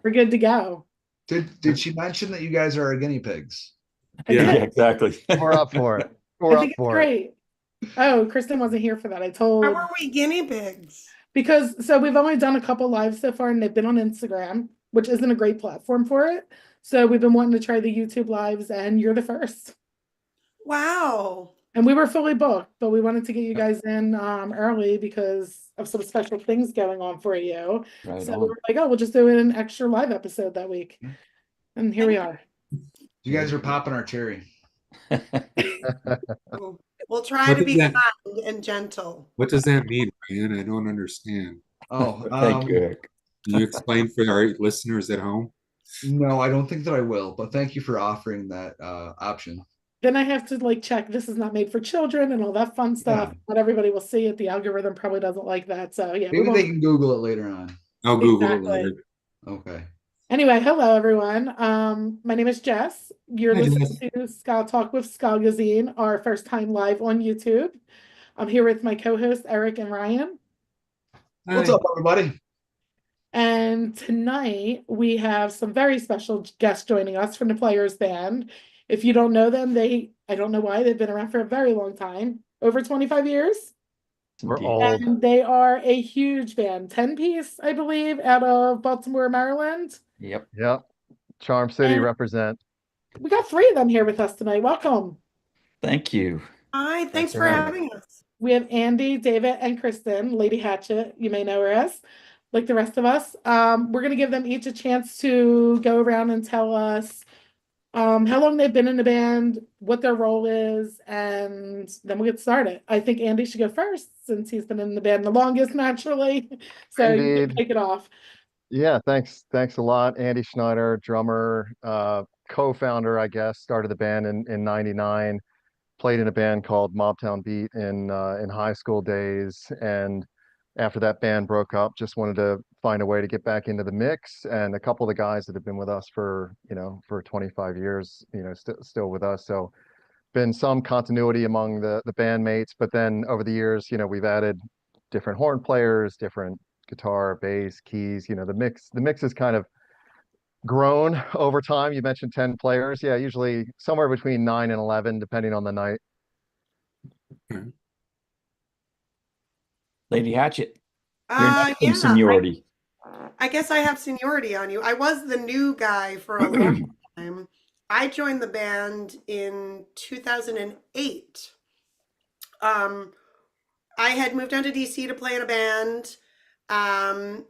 We're good to go. Did she mention that you guys are guinea pigs? I Yeah, did. exactly. We're up for it. I We're up think it's for it. great. Oh, Kristen wasn't here for that. I How told are we guinea pigs? because so we've only done a couple lives so far, and they've been on Instagram, which isn't a great platform for it. So we've been wanting to try the YouTube lives, and you're the first. Wow. And we were fully booked, but we wanted to get you guys in early because of some special things going on for you. Right So we on. were like, oh, we'll just do an extra live episode that week. And here we are. You guys are popping our cherry. We'll try What to does be that kind and gentle. What does that mean, Ryan? I don't understand. Oh, Thank you, Eric. Can you explain for our listeners at home? no, I don't think that I will, but thank you for offering that option. Then I have to like check this is not made for children and all that fun stuff. Yeah. Not everybody will see it. The algorithm probably doesn't like that. So yeah, we Maybe they won't. can Google it later on. I'll Google it Exactly. later. Okay. Anyway, hello everyone. My name is Jess. You're Hi, listening Jess. to Ska Talk with SKAZILLA, our first time live on YouTube. I'm here with my co-hosts Eric and Ryan. What's Hi. up, everybody? And tonight we have some very special guests joining us from the Players Band. If you don't know them, I don't know why, they've been around for a very long time, over 25 years. We're Indeed. old. And they are a huge band, 10-piece, I believe, out of Baltimore, Maryland. Yep. Yep. Charm City And represent. we got three of them here with us tonight. Welcome. Thank you. Hi, thanks for for having having us. We have Andy, David, and Kristen, Lady Hatchet, you may know her as, like the rest of us. We're going to give them each a chance to go around and tell us how long they've been in the band, what their role is, and then we'll get started. I think Andy should go first since he's been in the band the longest, naturally. So you can Indeed. take it off. Yeah, thanks a lot. Andy Schneider, drummer, co-founder, I guess, started the band in '99, played in a band called Mobtown Beat in high school days, and after that band broke up, just wanted to find a way to get back into the mix. And a couple of the guys that have been with us for 25 years, still with us. So been some continuity among the bandmates, but then over the years, we've added different horn players, different guitar, bass, keys. The mix has kind of grown over time. You mentioned 10 players. Yeah, usually somewhere between 9 and 11, depending on the night. Lady Hatchet, you're next in Yeah, seniority. I guess I have seniority on you. I was the new guy for a long time. I joined the band in 2008. I had moved down to DC to play in a band. And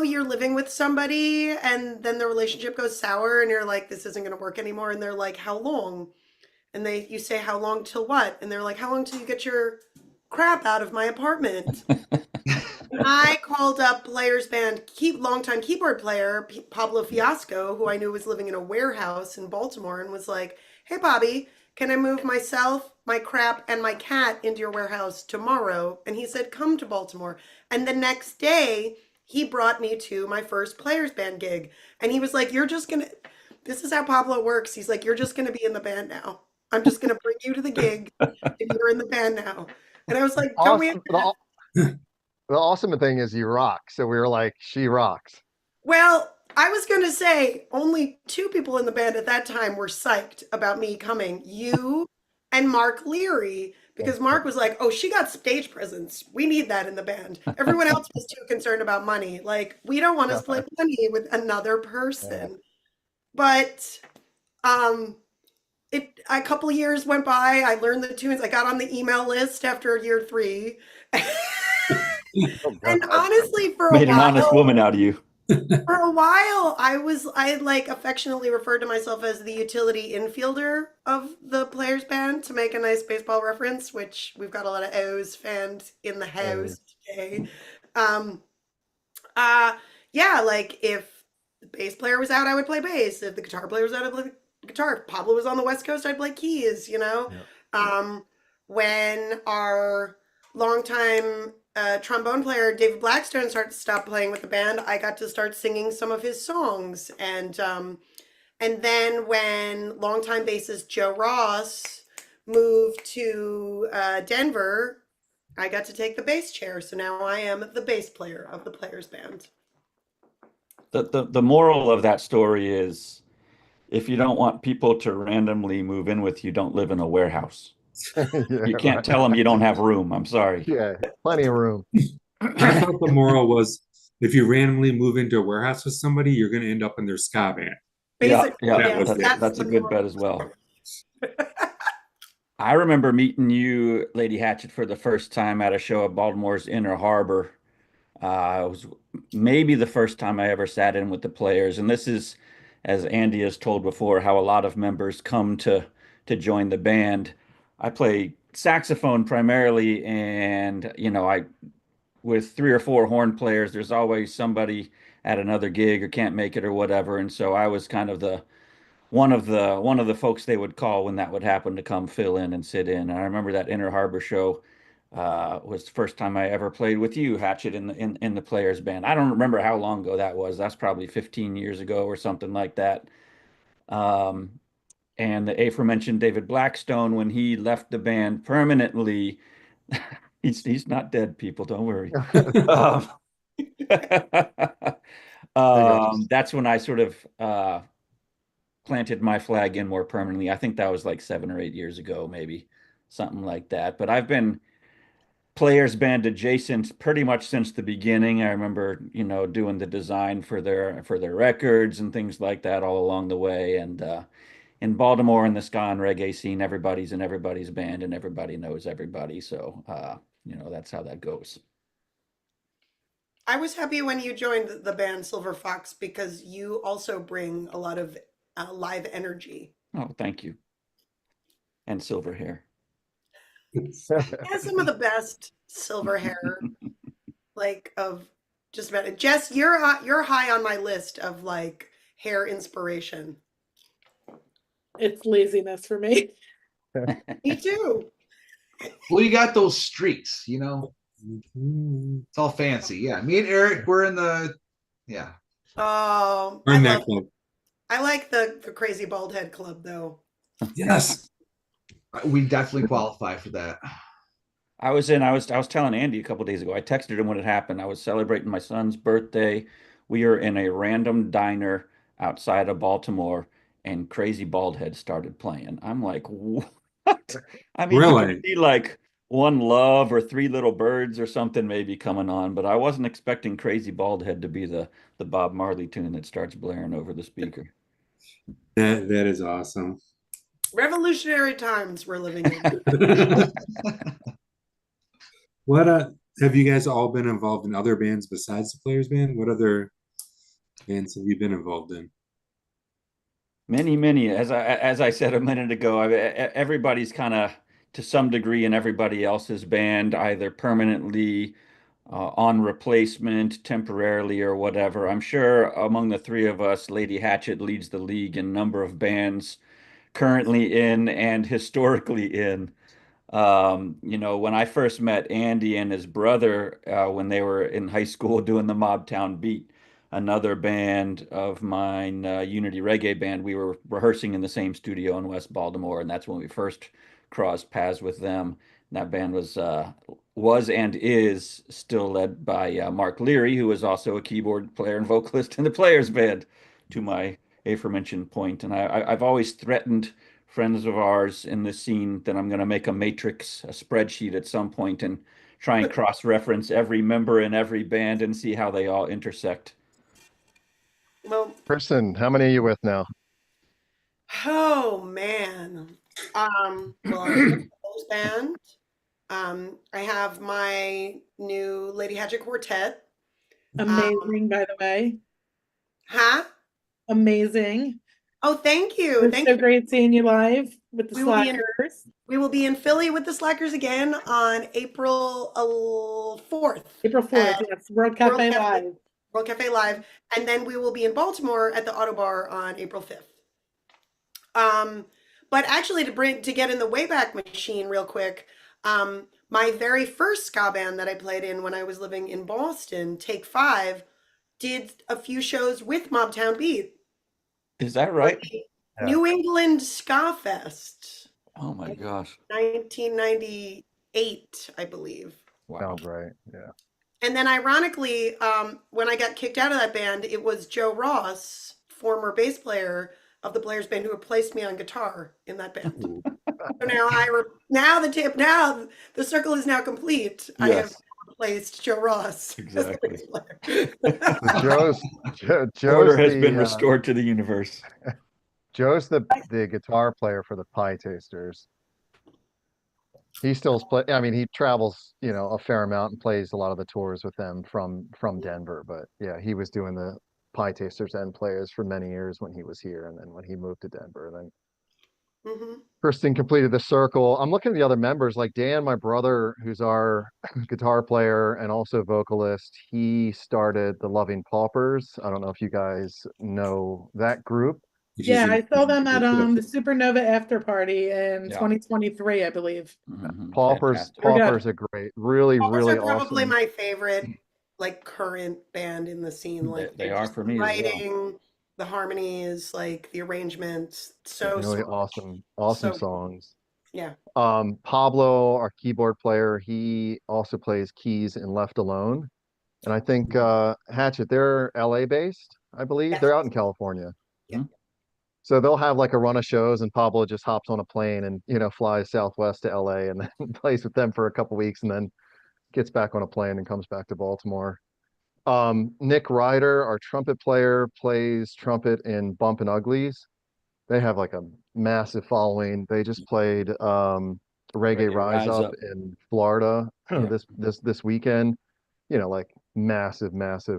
you're living with somebody and then the relationship goes sour and you're like, this isn't going to work anymore. And they're like, how long? And you say, how long till what? And they're like, how long till you get your crap out of my apartment? And I called up Players Band, longtime keyboard player, Pablo Fiasco, who I knew was living in a warehouse in Baltimore, and was like, hey, Bobby, can I move myself, my crap, and my cat into your warehouse tomorrow? And he said, come to Baltimore. And the next day, he brought me to my first Players Band gig. And he was like, this is how Pablo works. He's like, you're just going to be in the band now. I'm just going to bring you to the gig and you're in the band now. And I was like, don't we have Awesome. The awesome thing is you rock. So we were like, she rocks. Well, I was going to say only two people in the band at that time were psyched about me coming. You and Mark Leary, because Mark was like, oh, she got stage presence. We need that in the band. Everyone else was too concerned about money. Like, we don't want to split money with another person. But a couple of years went by. I learned the tunes. I got on the email list after year 3. And honestly, for a Made an while, honest woman out of you. for a while, I like affectionately referred to myself as the utility infielder of the Players Band to make a nice baseball reference, which we've got a lot of O's fans in the house today. Yeah, like if the bass player was out, I would play bass. If the guitar player was out, I'd play guitar. If Pablo was on the West Coast, I'd play keys, When our longtime trombone player David Blackstone stopped playing with the band, I got to start singing some of his songs. And then when longtime bassist Joe Ross moved to Denver I got to take the bass chair, so now I am the bass player of the Players Band. The moral of that story is if you don't want people to randomly move in with you, don't live in a warehouse. Yeah, You can't right. tell them you don't have room. I'm sorry. Yeah, plenty of room. I thought the moral was if you randomly move into a warehouse with somebody, you're going to end up in their ska band. Yeah, Basically, yeah, That was yes, it. that's a the good bet as well. I remember meeting you, Lady Hatchet, for the first time at a show at Baltimore's Inner Harbor. It was maybe the first time I ever sat in with the players, and this is, as Andy has told before, how a lot of members come to join the band. I play saxophone primarily, and I with three or four horn players, there's always somebody at another gig or can't make it or whatever, and so I was kind of the one of the folks they would call when that would happen to come fill in and sit in. And I remember that Inner Harbor show was the first time I ever played with you, Hatchet, in the Players Band. I don't remember how long ago that was. That's probably 15 years ago or something like that. Um, and the aforementioned David Blackstone, when he left the band permanently, he's not dead, people, don't worry. Um, Big ups. that's when I sort of planted my flag in more permanently. I think that was like 7 or 8 years ago, maybe something like that. But I've been Players Band adjacent pretty much since the beginning. I remember, doing the design for their records and things like that all along the way. And in Baltimore in the ska and reggae scene, everybody's in everybody's band and everybody knows everybody. So that's how that goes. I was happy when you joined the band Silver Fox because you also bring a lot of live energy. Oh, thank you. And silver hair. He has some of the best silver hair, like of just about it. Jess, you're high on my list of like hair inspiration. It's laziness for me. Me too. Well, you got those streaks, Mhm. It's all fancy. Yeah. Me and Eric, we're in the, yeah. Oh, We're in that club. I like the crazy bald head club though. Yes. We definitely qualify for that. I was telling Andy a couple days ago. I texted him when it happened. I was celebrating my son's birthday. We are in a random diner outside of Baltimore, and Crazy Baldhead started playing. I'm like, what? I mean, you could Really? see like One Love or Three Little Birds or something maybe coming on, but I wasn't expecting Crazy Baldhead to be the Bob Marley tune that starts blaring over the speaker. That is awesome. Revolutionary times we're living in. What have you guys all been involved in other bands besides the Players Band? What other bands have you been involved in? Many, many. As I said a minute ago, everybody's kind of to some degree in everybody else's band, either permanently on replacement, temporarily, or whatever. I'm sure among the three of us, Lady Hatchet leads the league in number of bands currently in and historically in. When I first met Andy and his brother when they were in high school doing the Mobtown Beat, another band of mine, Unity Reggae Band, we were rehearsing in the same studio in West Baltimore, and that's when we first crossed paths with them. And that band was and is still led by Mark Leary, who is also a keyboard player and vocalist in the Players Band, to my aforementioned point. And I've always threatened friends of ours in this scene that I'm going to make a matrix, a spreadsheet at some point and try and cross-reference every member in every band and see how they all intersect. Well, Kristen, how many are you with now? oh man. Well, I'm in the Players Band. I have my new Lady Hatchet Quartet. Amazing, by the way. Huh? Amazing. Oh, thank you. It was Thank so you. great seeing you live with the We will be in- Slackers. We will be in Philly with the Slackers again on April 4th. April 4th, yes. World Cafe Cafe. Live. World Cafe Live. And then we will be in Baltimore at the Auto Bar on April 5th. But actually to get in the Wayback Machine real quick, my very first ska band that I played in when I was living in Boston, Take Five, did a few shows with Mobtown Beat. Is that right? Yeah. New England Ska Fest, Oh my gosh. 1998, I believe. Wow. Sounds right. Yeah. And then ironically, when I got kicked out of that band, it was Joe Ross, former bass player of the Players Band, who replaced me on guitar in that band. Ooh. So now the circle is now complete. I have Yes, replaced Joe Ross as the exactly. bass player. So Order Joe's has been the restored to the universe. Joe's the guitar player for the Pie Tasters. He still play. I mean, he travels, a fair amount and plays a lot of the tours with them from Denver. But yeah, he was doing the Pie Tasters and Players for many years when he was here, and then when he moved to Denver, then Mhm. Kristen completed the circle. I'm looking at the other members, like Dan, my brother, who's our guitar player and also vocalist. He started the Loving Paupers. I don't know if you guys know that group. Which is Yeah, I saw them at yeah. the Supernova after party in Yeah. 2023, I believe. Paupers, Fantastic. They're good. Paupers are great. Really, Paupers really are probably awesome. my favorite, like, current band in the scene. Like They they're are just for the me as well. writing, the harmonies, like the arrangements, so Really smart. awesome So songs. yeah. Pablo, our keyboard player, he also plays keys in Left Alone. And I think Hatchet, they're LA based, I believe. Yes. They're out in California. Hmm? So they'll have like a run of shows and Pablo just hops on a plane and, flies southwest to LA and then plays with them for a couple weeks and then gets back on a plane and comes back to Baltimore. Nick Ryder, our trumpet player, plays trumpet in Bumpin' Uglies. They have like a massive following. They just played Reggae Reggae Rise Rise Up Up. in Florida Yeah. this weekend. Like massive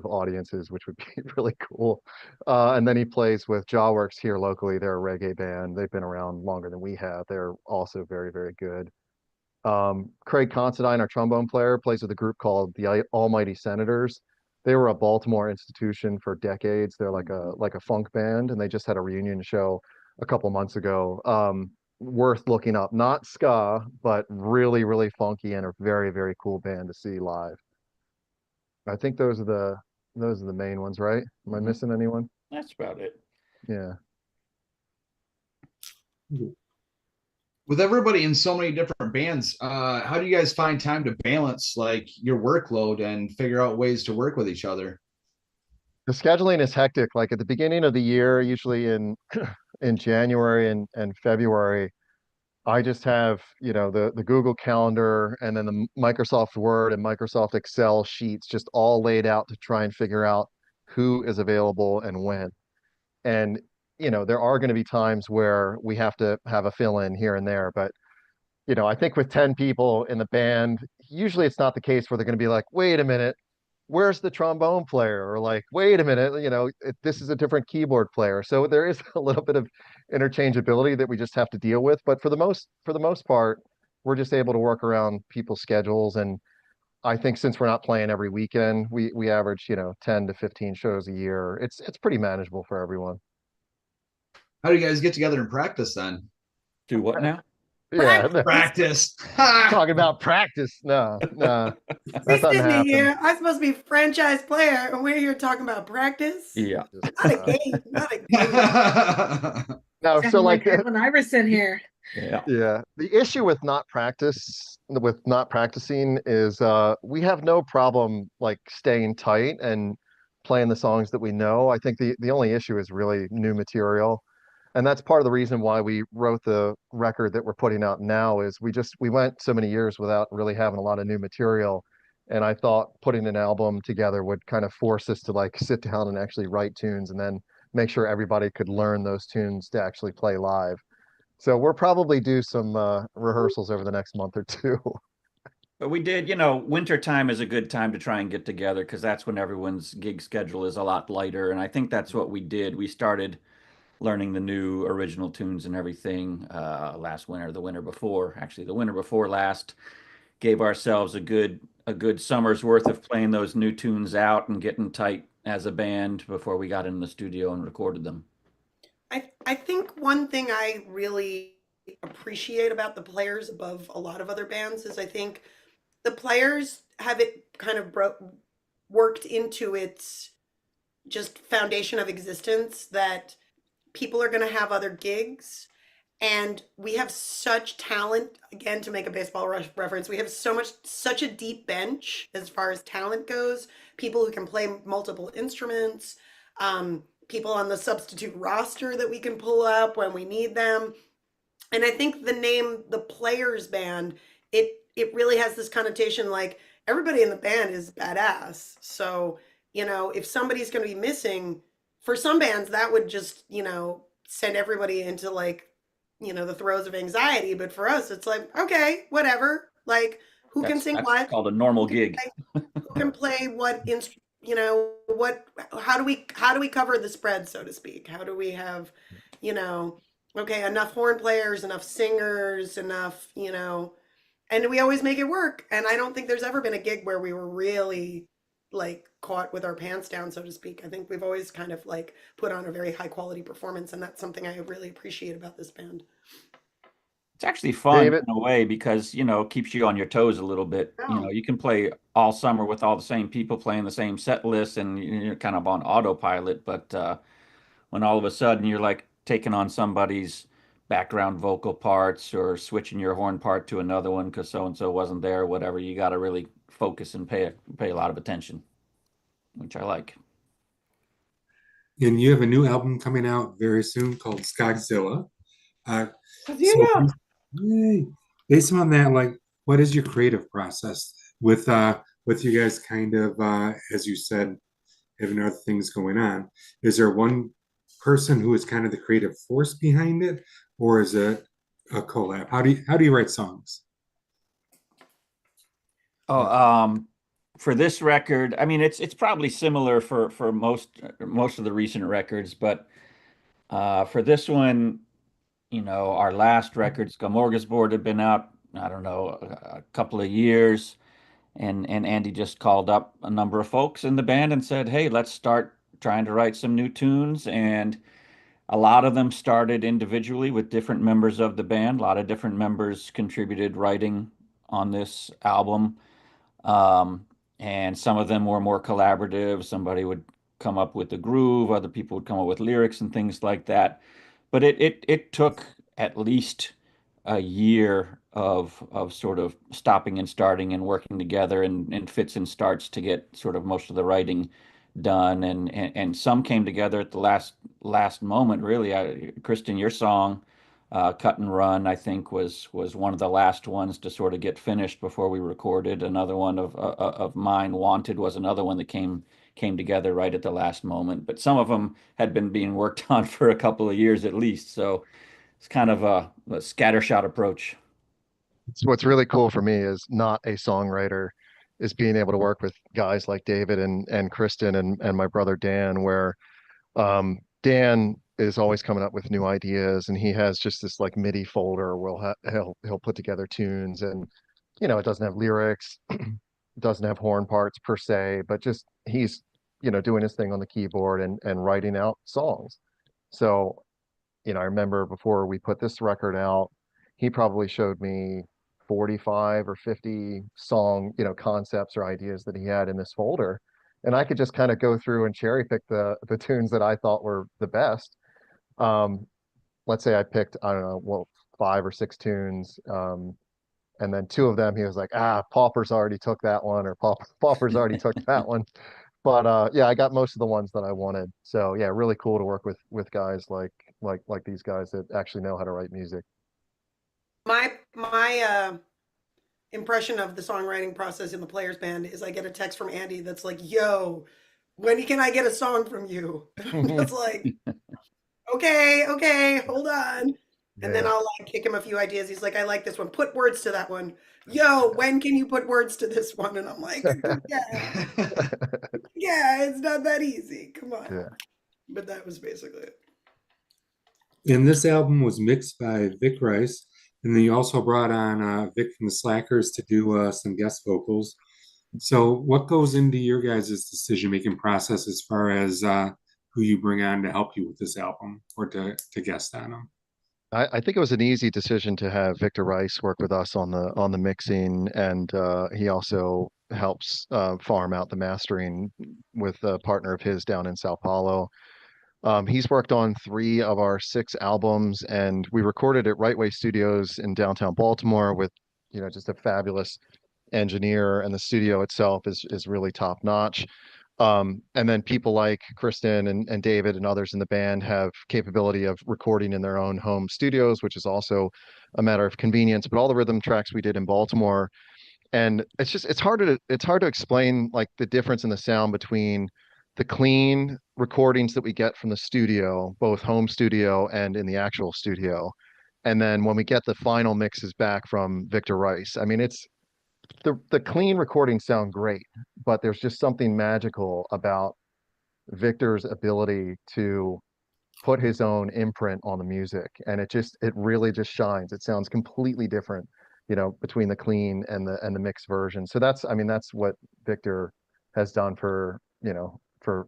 audiences, which would be really cool. And then he plays with Jawworks here locally. They're a reggae band. They've been around longer than we have. They're also very, very good. Craig Considine, our trombone player, plays with a group called the Almighty Senators. They were a Baltimore institution for decades. They're like a funk band, and they just had a reunion show a couple months ago. Worth looking up. Not ska, but really, really funky and a very, very cool band to see live. I think those are the main ones, right? Am I Mhm. missing anyone? That's about it. Yeah. With everybody in so many different bands, how do you guys find time to balance like your workload and figure out ways to work with each other? The scheduling is hectic. Like at the beginning of the year, usually in in January and February, I just have, the Google Calendar and then the Microsoft Word and Microsoft Excel sheets just all laid out to try and figure out who is available and when. And, there are going to be times where we have to have a fill in here and there, but I think with 10 people in the band, usually it's not the case where they're going to be like, wait a minute, where's the trombone player? Or like, wait a minute, this is a different keyboard player. So there is a little bit of interchangeability that we just have to deal with. But for the most part, we're just able to work around people's schedules. And I think since we're not playing every weekend, we average, 10 to 15 shows a year. It's pretty manageable for everyone. How do you guys get together and practice then? Do what now? Yeah, Practice. Ha! talking about practice. No, that Please doesn't send me happen. here. I'm supposed to be franchise player, and we're here talking about practice. Yeah. Not a game. Not a game. No, so Sounding like Edwin Iverson here. Yeah. yeah, the issue with not practicing is we have no problem like staying tight and playing the songs that we know. I think the only issue is really new material. And that's part of the reason why we wrote the record that we're putting out now is we went so many years without really having a lot of new material. And I thought putting an album together would kind of force us to like sit down and actually write tunes and then make sure everybody could learn those tunes to actually play live. So we'll probably do some rehearsals over the next month or two. But we did, winter time is a good time to try and get together because that's when everyone's gig schedule is a lot lighter. And I think that's what we did. We started learning the new original tunes and everything last winter, the winter before, actually the winter before last, gave ourselves a good summer's worth of playing those new tunes out and getting tight as a band before we got in the studio and recorded them. I think one thing I really appreciate about the Players above a lot of other bands is I think the Players have it kind of worked into its just foundation of existence that people are going to have other gigs And we have such talent, again, to make a baseball reference, we have such a deep bench as far as talent goes. People who can play multiple instruments, people on the substitute roster that we can pull up when we need them. And I think the name, the Players Band, it really has this connotation like everybody in the band is badass. So, if somebody's going to be missing, for some bands, that would just, send everybody into like, the throes of anxiety. But for us, it's like, okay, whatever. Like, who can sing That's what? called a normal gig. Who can play what instrument? What? How do we cover the spread, so to speak? How do we have, okay, enough horn players, enough singers, enough, and we always make it work. And I don't think there's ever been a gig where we were really like caught with our pants down, so to speak. I think we've always kind of like put on a very high quality performance, and that's something I really appreciate about this band. It's actually fun David? in a way because, it keeps you on your toes a little bit. Oh. You can play all summer with all the same people playing the same set list and you're kind of on autopilot. But when all of a sudden you're like taking on somebody's background vocal parts or switching your horn part to another one because so and so wasn't there or whatever, you got to really focus and pay a lot of attention, which I like. And you have a new album coming out very soon called SKAZILLA. So Yeah. yay. Based on that, like, what is your creative process with you guys kind of as you said, having other things going on? Is there one person who is kind of the creative force behind it, or is it a collab? How do you write songs? Oh, for this record, I mean, it's probably similar for most of the recent records, but for this one, our last record, Smorgasbord, had been out, I don't know, a couple of years, and Andy just called up a number of folks in the band and said, "Hey, let's start trying to write some new tunes." And a lot of them started individually with different members of the band. A lot of different members contributed writing on this album. Um, and some of them were more collaborative. Somebody would come up with the groove, other people would come up with lyrics and things like that. But it took at least a year of sort of stopping and starting and working together in fits and starts to get sort of most of the writing done. And some came together at the last moment, really. Kristen, your song Cut and Run, I think, was one of the last ones to sort of get finished before we recorded. Another one of mine, Wanted, was another one that came together right at the last moment. But some of them had been being worked on for a couple of years at least. So it's kind of a scattershot approach. So what's really cool for me is not a songwriter is being able to work with guys like David and Kristen and my brother Dan, where Dan is always coming up with new ideas, and he has just this like MIDI folder where he'll put together tunes, and it doesn't have lyrics, doesn't have horn parts per se, but just he's doing his thing on the keyboard and writing out songs. So I remember before we put this record out, he probably showed me 45 or 50 song, concepts or ideas that he had in this folder. And I could just kind of go through and cherry pick the tunes that I thought were the best. Um, let's say I picked, I don't know, well, 5 or 6 tunes. And then 2 of them, he was like, Pauper's already took that one, or Pauper's already took that one. But yeah, I got most of the ones that I wanted. So yeah, really cool to work with guys like these guys that actually know how to write music. My impression of the songwriting process in the Players Band is I get a text from Andy that's like, "Yo, when can I get a song from you?" And I'm just like, okay, hold on. And then Yeah. I'll like kick him a few ideas. He's like, "I like this one. Put words to that one." Yo, when can you put words to this one? And I'm like, yeah, yeah, it's not that easy. Come on. Yeah. But that was basically it. And this album was mixed by Vic Rice, and then you also brought on Vic from the Slackers to do some guest vocals. So, what goes into your guys' decision-making process as far as who you bring on to help you with this album or to guest on them? I think it was an easy decision to have Victor Rice work with us on the mixing, and he also helps farm out the mastering with a partner of his down in Sao Paulo. He's worked on 3 of our 6 albums, and we recorded at Right Way Studios in downtown Baltimore with, just a fabulous engineer, and the studio itself is really top notch. And then people like Kristen and David and others in the band have capability of recording in their own home studios, which is also a matter of convenience. But all the rhythm tracks we did in Baltimore, and it's hard to explain like the difference in the sound between the clean recordings that we get from the studio, both home studio and in the actual studio, and then when we get the final mixes back from Victor Rice. I mean, it's the clean recordings sound great, but there's just something magical about Victor's ability to put his own imprint on the music, and it really just shines. It sounds completely different, between the clean and the mixed version. So that's what Victor has done for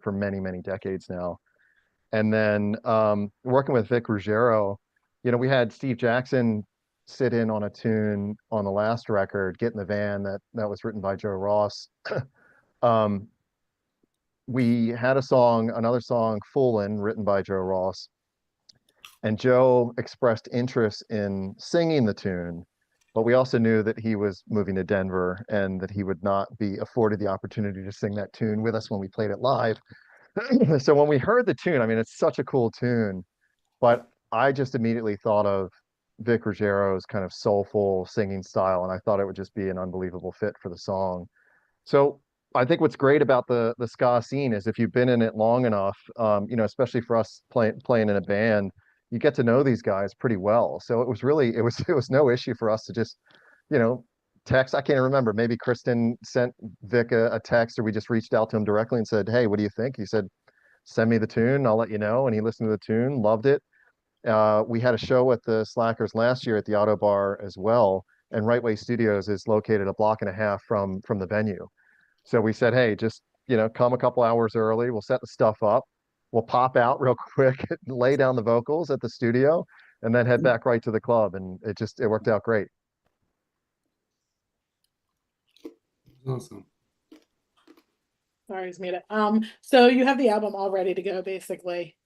many, many decades now. And then working with Vic Ruggiero, we had Steve Jackson sit in on a tune on the last record, Get in the Van, that was written by Joe Ross. um, we had another song, Foolin', written by Joe Ross, and Joe expressed interest in singing the tune, but we also knew that he was moving to Denver and that he would not be afforded the opportunity to sing that tune with us when we played it live. So when we heard the tune, I mean, it's such a cool tune, but I just immediately thought of Vic Ruggiero's kind of soulful singing style, and I thought it would just be an unbelievable fit for the song. So I think what's great about the ska scene is if you've been in it long enough, especially for us playing in a band, you get to know these guys pretty well. So it was no issue for us to just, you know, text. I can't remember. Maybe Kristen sent Vic a text, or we just reached out to him directly and said, "Hey, what do you think?" He said, "Send me the tune, I'll let you know." And he listened to the tune, loved it. We had a show at the Slackers last year at the Auto Bar as well, and Right Way Studios is located a block and a half from the venue. So we said, hey, just come a couple hours early. We'll set the stuff up. We'll pop out real quick, lay down the vocals at the studio, and then head back right to the club. And it worked out great. Awesome. Sorry, I just made it. So you have the album all ready to go, basically.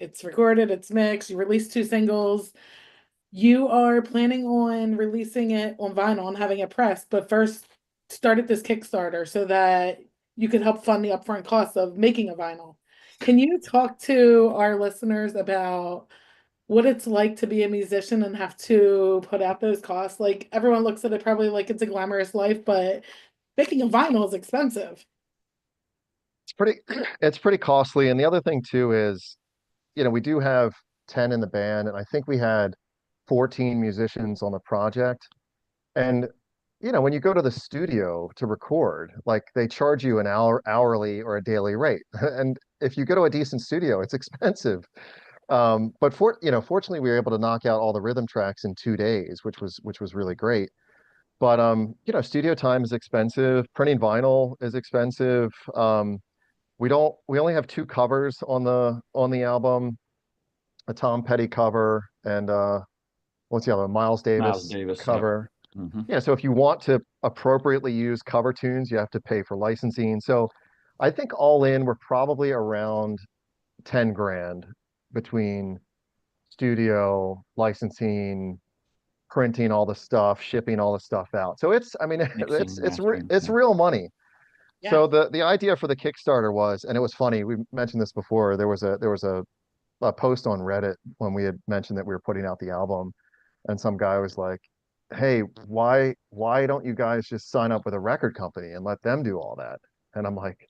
It's recorded, it's mixed, you released 2 singles. You are planning on releasing it on vinyl and having it pressed, but first started this Kickstarter so that you could help fund the upfront costs of making a vinyl. Can you talk to our listeners about what it's like to be a musician and have to put out those costs? Like, everyone looks at it probably like it's a glamorous life, but making a vinyl is expensive. It's pretty costly. And the other thing too is, we do have 10 in the band, and I think we had 14 musicians on the project. And when you go to the studio to record, like they charge you an hourly or a daily rate. And if you go to a decent studio, it's expensive. But fortunately, we were able to knock out all the rhythm tracks in 2 days, which was really great. But studio time is expensive. Printing vinyl is expensive. We only have 2 covers on the album, a Tom Petty cover and what's the other, Miles Miles Davis Davis, cover. yep. Mhm. Yeah, so if you want to appropriately use cover tunes, you have to pay for licensing. So I think all in, we're probably around 10 grand between studio, licensing, printing all the stuff, shipping all the stuff out. So I mean, Mixing, mastering, it's yeah. real money. Yeah. So the idea for the Kickstarter was, and it was funny, we mentioned this before, there was a post on Reddit when we had mentioned that we were putting out the album, and some guy was like, "Hey, why don't you guys just sign up with a record company and let them do all that?" And I'm like,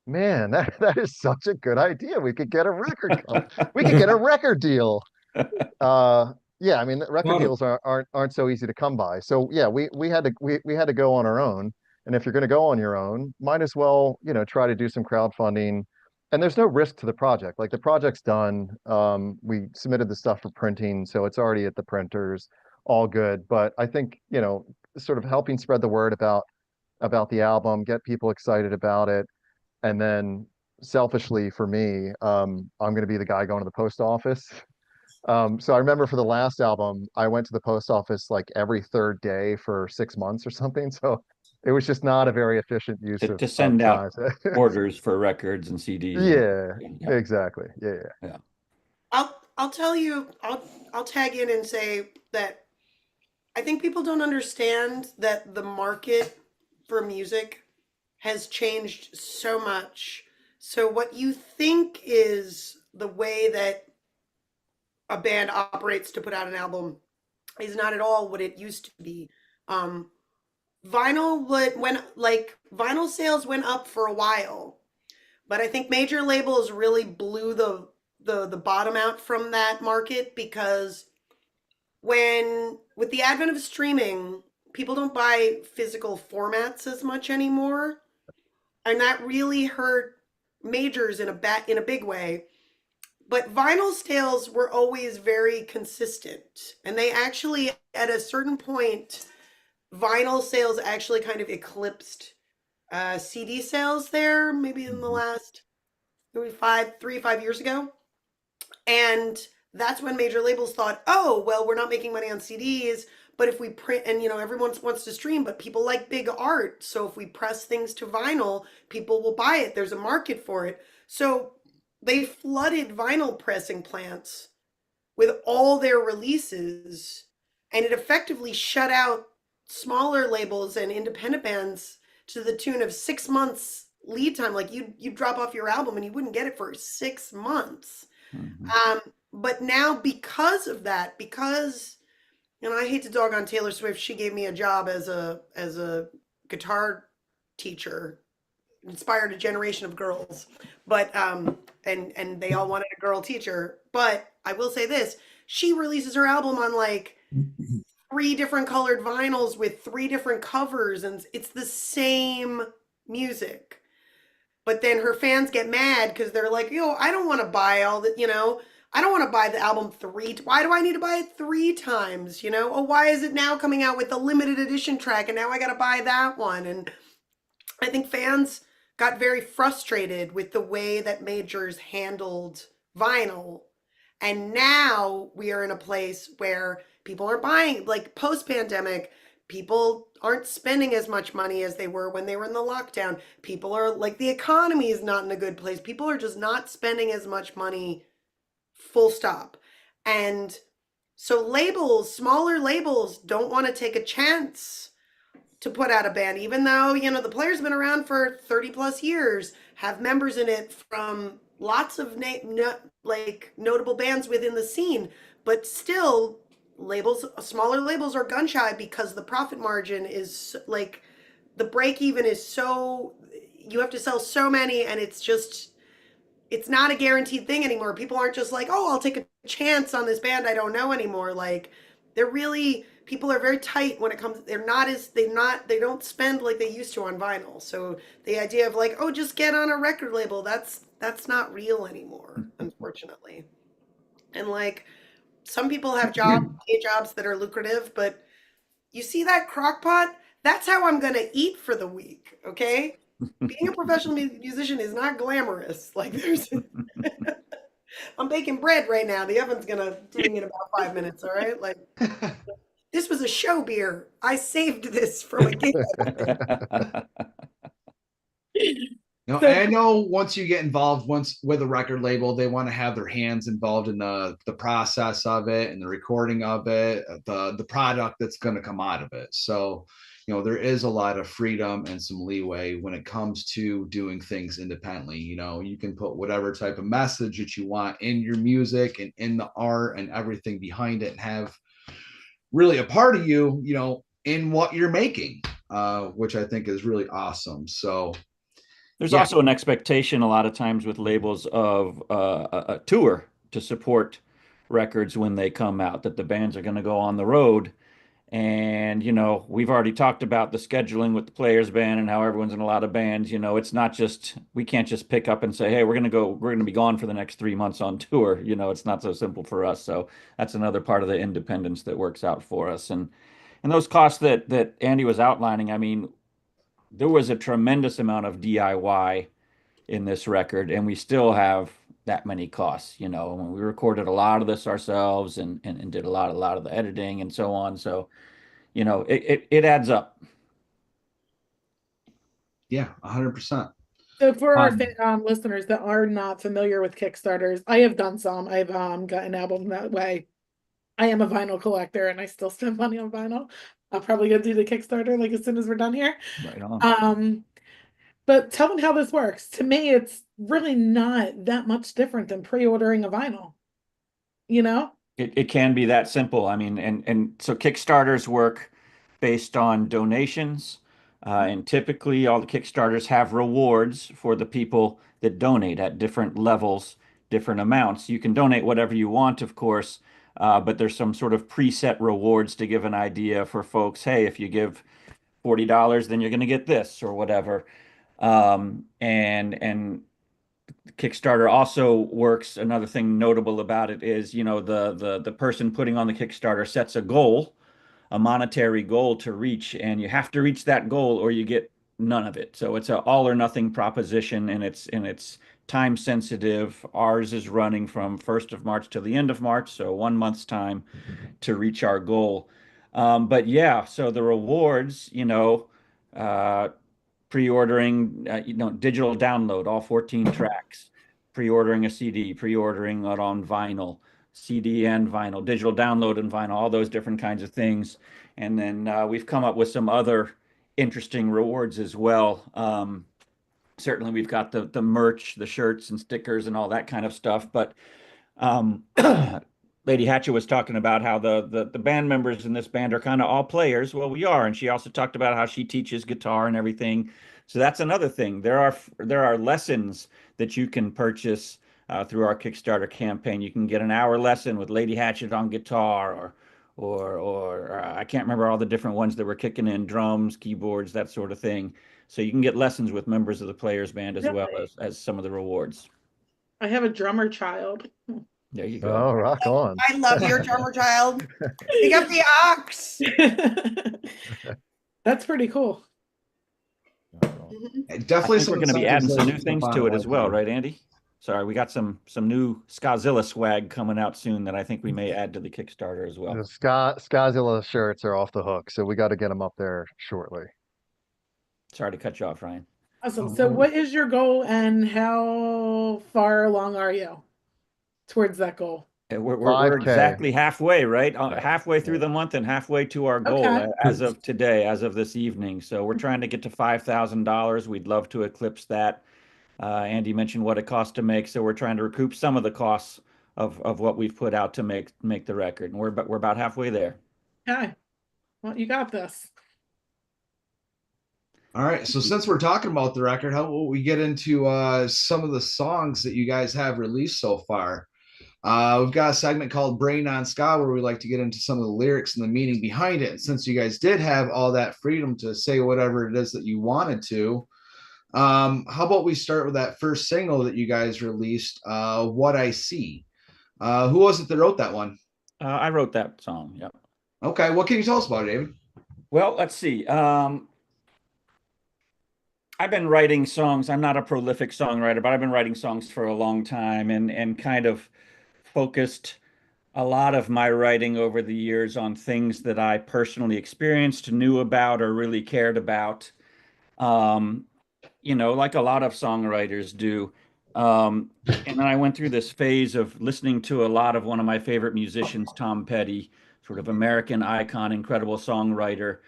"Man, that is such a good idea. We could get a record deal." Yeah, I mean, record Lot of deals aren't so easy to come by. So yeah, we had to go on our own. And if you're going to go on your own, might as well, try to do some crowdfunding. And there's no risk to the project. Like, the project's done. We submitted the stuff for printing, so it's already at the printers, all good. But I think, sort of helping spread the word about the album, get people excited about it, and then selfishly for me, I'm going to be the guy going to the post office. So I remember for the last album, I went to the post office like every third day for 6 months or something. So it was just not a very efficient use To of send time. out orders for records and CDs. Yeah, Yeah, exactly. Yeah, yeah. yeah. I'll tell you, I'll tag in and say that I think people don't understand that the market for music has changed so much. So what you think is the way that a band operates to put out an album is not at all what it used to be. Um, vinyl sales went up for a while, but I think major labels really blew the bottom out from that market because when with the advent of streaming, people don't buy physical formats as much anymore, and that really hurt majors in a big way. But vinyl sales were always very consistent, and they actually at a certain point vinyl sales actually kind of eclipsed CD sales there, maybe in the Mhm. last maybe 5 years ago. And that's when major labels thought, oh, well, we're not making money on CDs, but if we print, and everyone wants to stream, but people like big art. So if we press things to vinyl, people will buy it. There's a market for it. So they flooded vinyl pressing plants with all their releases, and it effectively shut out smaller labels and independent bands to the tune of 6 months lead time. Like you drop off your album and you wouldn't get it for 6 months. Mhm. But now because of that, because and I hate to dog on Taylor Swift, she gave me a job as a guitar teacher, inspired a generation of girls. But and they all wanted a girl teacher. But I will say this, she releases her album on like three different colored vinyls with three different covers, and it's the same music. But then her fans get mad because they're like, yo, I don't want to buy all the, I don't want to buy the album why do I need to buy it 3 times? Oh, why is it now coming out with a limited edition track and now I got to buy that one? And I think fans got very frustrated with the way that majors handled vinyl. And now we are in a place where people are buying, like post pandemic, people aren't spending as much money as they were when they were in the lockdown. People are like, the economy is not in a good place. People are just not spending as much money, full stop. And so smaller labels don't want to take a chance to put out a band, even though, the player's been around for 30 plus years, have members in it from lots of notable bands within the scene, but still smaller labels are gun shy because the profit margin is like, the break even is so, you have to sell so many, and it's not a guaranteed thing anymore. People aren't just like, oh, I'll take a chance on this band I don't know anymore. Like, people are very tight when it comes. They don't spend like they used to on vinyl. So the idea of like, oh, just get on a record label, that's not real anymore, unfortunately. And like, some people have day jobs that are lucrative, but you see that crock pot? That's how I'm gonna eat for the week. Okay, being a professional musician is not glamorous. Like I'm baking bread right now. The oven's gonna ding in about 5 minutes. All right, like this was a show beer. I saved this from a gig. No, So and I know once you get involved once with a record label, they want to have their hands involved in the process of it and the recording of it, the product that's going to come out of it. So, there is a lot of freedom and some leeway when it comes to doing things independently. You can put whatever type of message that you want in your music and in the art and everything behind it and have really a part of you, in what you're making, which I think is really awesome. So, There's yeah. also an expectation a lot of times with labels of a tour to support records when they come out, that the bands are going to go on the road. And, we've already talked about the scheduling with the players band and how everyone's in a lot of bands. It's not just, we can't just pick up and say, hey, we're going to be gone for the next 3 months on tour. It's not so simple for us. So that's another part of the independence that works out for us. And those costs that Andy was outlining, I mean, there was a tremendous amount of DIY in this record, and we still have that many costs. When we recorded a lot of this ourselves and did a lot of the editing and so on. So, it adds up. Yeah, 100%. So for our Um, listeners that are not familiar with Kickstarters, I have done some. I've gotten albums that way. I am a vinyl collector and I still spend money on vinyl. I'll probably go do the Kickstarter like as soon as we're done here. right on. But tell them how this works. To me, it's really not that much different than pre-ordering a vinyl, you know? It can be that simple. I mean, and so Kickstarters work based on donations, and typically all the Kickstarters have rewards for the people that donate at different levels, different amounts. You can donate whatever you want, of course, but there's some sort of preset rewards to give an idea for folks. Hey, if you give $40, then you're going to get this or whatever. And Kickstarter also works. Another thing notable about it is, the person putting on the Kickstarter sets a goal, a monetary goal to reach, and you have to reach that goal or you get none of it. So it's an all or nothing proposition, and it's time sensitive. Ours is running from 1st of March to the end of March, so 1 month's time to reach our goal. But yeah, so the rewards, uh, pre-ordering, digital download, all 14 tracks, pre-ordering a CD, pre-ordering it on vinyl, CD and vinyl, digital download and vinyl, all those different kinds of things. And then we've come up with some other interesting rewards as well. Certainly, we've got the merch, the shirts and stickers and all that kind of stuff. But um, Lady Hatchet was talking about how the band members in this band are kind of all players. Well, we are, and she also talked about how she teaches guitar and everything. So that's another thing. There are lessons that you can purchase through our Kickstarter campaign. You can get an hour lesson with Lady Hatchet on guitar, or I can't remember all the different ones that were kicking in, drums, keyboards, that sort of thing. So you can get lessons with members of the Players Band as well Really? as some of the rewards. I have a drummer child. There you go. Oh, rock on. I love your drummer child. Pick up the ox. That's pretty cool. Mhm. Definitely I think some we're going to be adding some new incentives things up to on it as well, like right, Andy? Sorry, we got some new SKAZILLA swag coming out soon that I think we may add to the Kickstarter as The well. SKAZILLA shirts are off the hook, so we got to get them up there shortly. Sorry to cut you off, Ryan. Awesome. So what is your goal and how far along are you towards that goal? We're 5K. exactly halfway, right? Yeah, Halfway through yeah. the month and halfway to our goal Okay. as of today, as of this evening. So we're trying to get to $5,000. We'd love to eclipse that. Andy mentioned what it costs to make, so we're trying to recoup some of the costs of what we've put out to make the record, and we're about halfway there. Okay. Well, you got this. All right. So since we're talking about the record, how about we get into some of the songs that you guys have released so far? We've got a segment called Brain on Ska where we like to get into some of the lyrics and the meaning behind it. And since you guys did have all that freedom to say whatever it is that you wanted to, how about we start with that first single that you guys released, What I See? Who was it that wrote that one? I wrote that song. Yep. Okay. What can you tell us about it, David? Well, let's see. I've been writing songs. I'm not a prolific songwriter, but I've been writing songs for a long time and kind of focused a lot of my writing over the years on things that I personally experienced, knew about, or really cared about. Um, like a lot of songwriters do. And then I went through this phase of listening to a lot of one of my favorite musicians, Tom Petty, sort of American icon, incredible songwriter.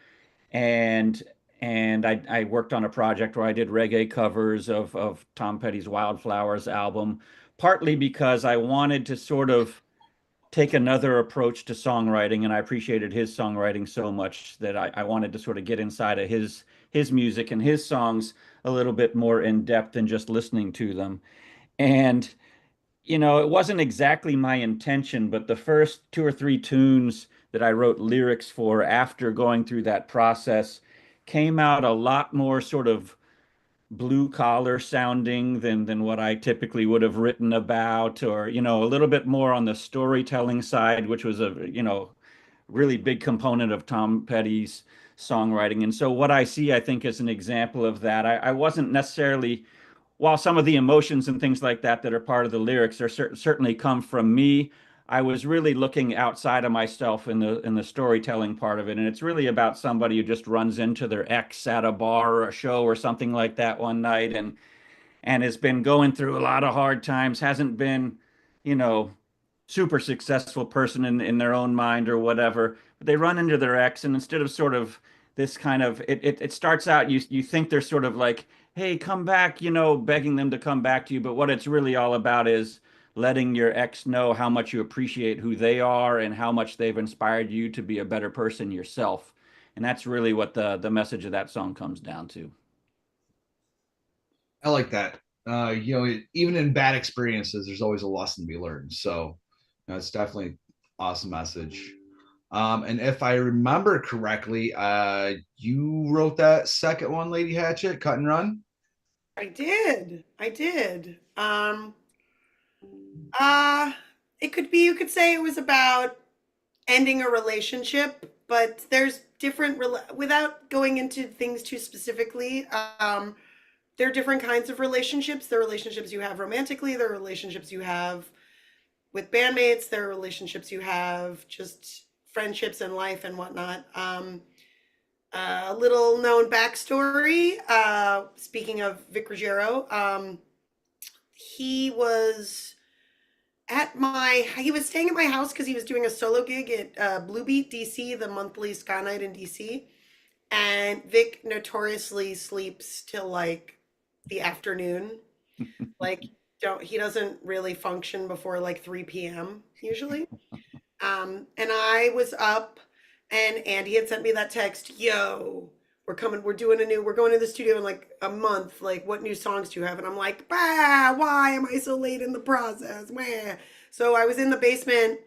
And I worked on a project where I did reggae covers of Tom Petty's Wildflowers album, partly because I wanted to sort of take another approach to songwriting, and I appreciated his songwriting so much that I wanted to sort of get inside of his music and his songs a little bit more in depth than just listening to them. And it wasn't exactly my intention, but the first two or three tunes that I wrote lyrics for after going through that process came out a lot more sort of blue collar sounding than what I typically would have written about, or a little bit more on the storytelling side, which was a really big component of Tom Petty's songwriting. And so what I see, I think, is an example of that. I wasn't necessarily, while some of the emotions and things like that that are part of the lyrics are certainly come from me, I was really looking outside of myself in the storytelling part of it, and it's really about somebody who just runs into their ex at a bar or a show or something like that one night, and has been going through a lot of hard times, hasn't been, you know, super successful person in their own mind or whatever. But they run into their ex, and instead of sort of this kind of it starts out, you think they're sort of like, hey, come back, you know, begging them to come back to you. But what it's really all about is letting your ex know how much you appreciate who they are and how much they've inspired you to be a better person yourself. And that's really what the message of that song comes down to. I like that. Even in bad experiences, there's always a lesson to be learned. So, it's definitely awesome message. And if I remember correctly, you wrote that second one, Lady Hatchet, Cut and Run. I did. I did. Uh, it could be, you could say it was about ending a relationship, but there's different, without going into things too specifically, there are different kinds of relationships. There are relationships you have romantically, there are relationships you have with bandmates, there are relationships you have just friendships in life and whatnot. A little known backstory, speaking of Vic Ruggiero, he was he was staying at my house because he was doing a solo gig at Blue Beat DC, the monthly ska night in DC. And Vic notoriously sleeps till like the afternoon. Like he doesn't really function before like 3 p.m. usually. And I was up and Andy had sent me that text, yo, we're going to the studio in like a month. Like, what new songs do you have? And I'm like, bah, why am I so late in the process? Meh. So I was in the basement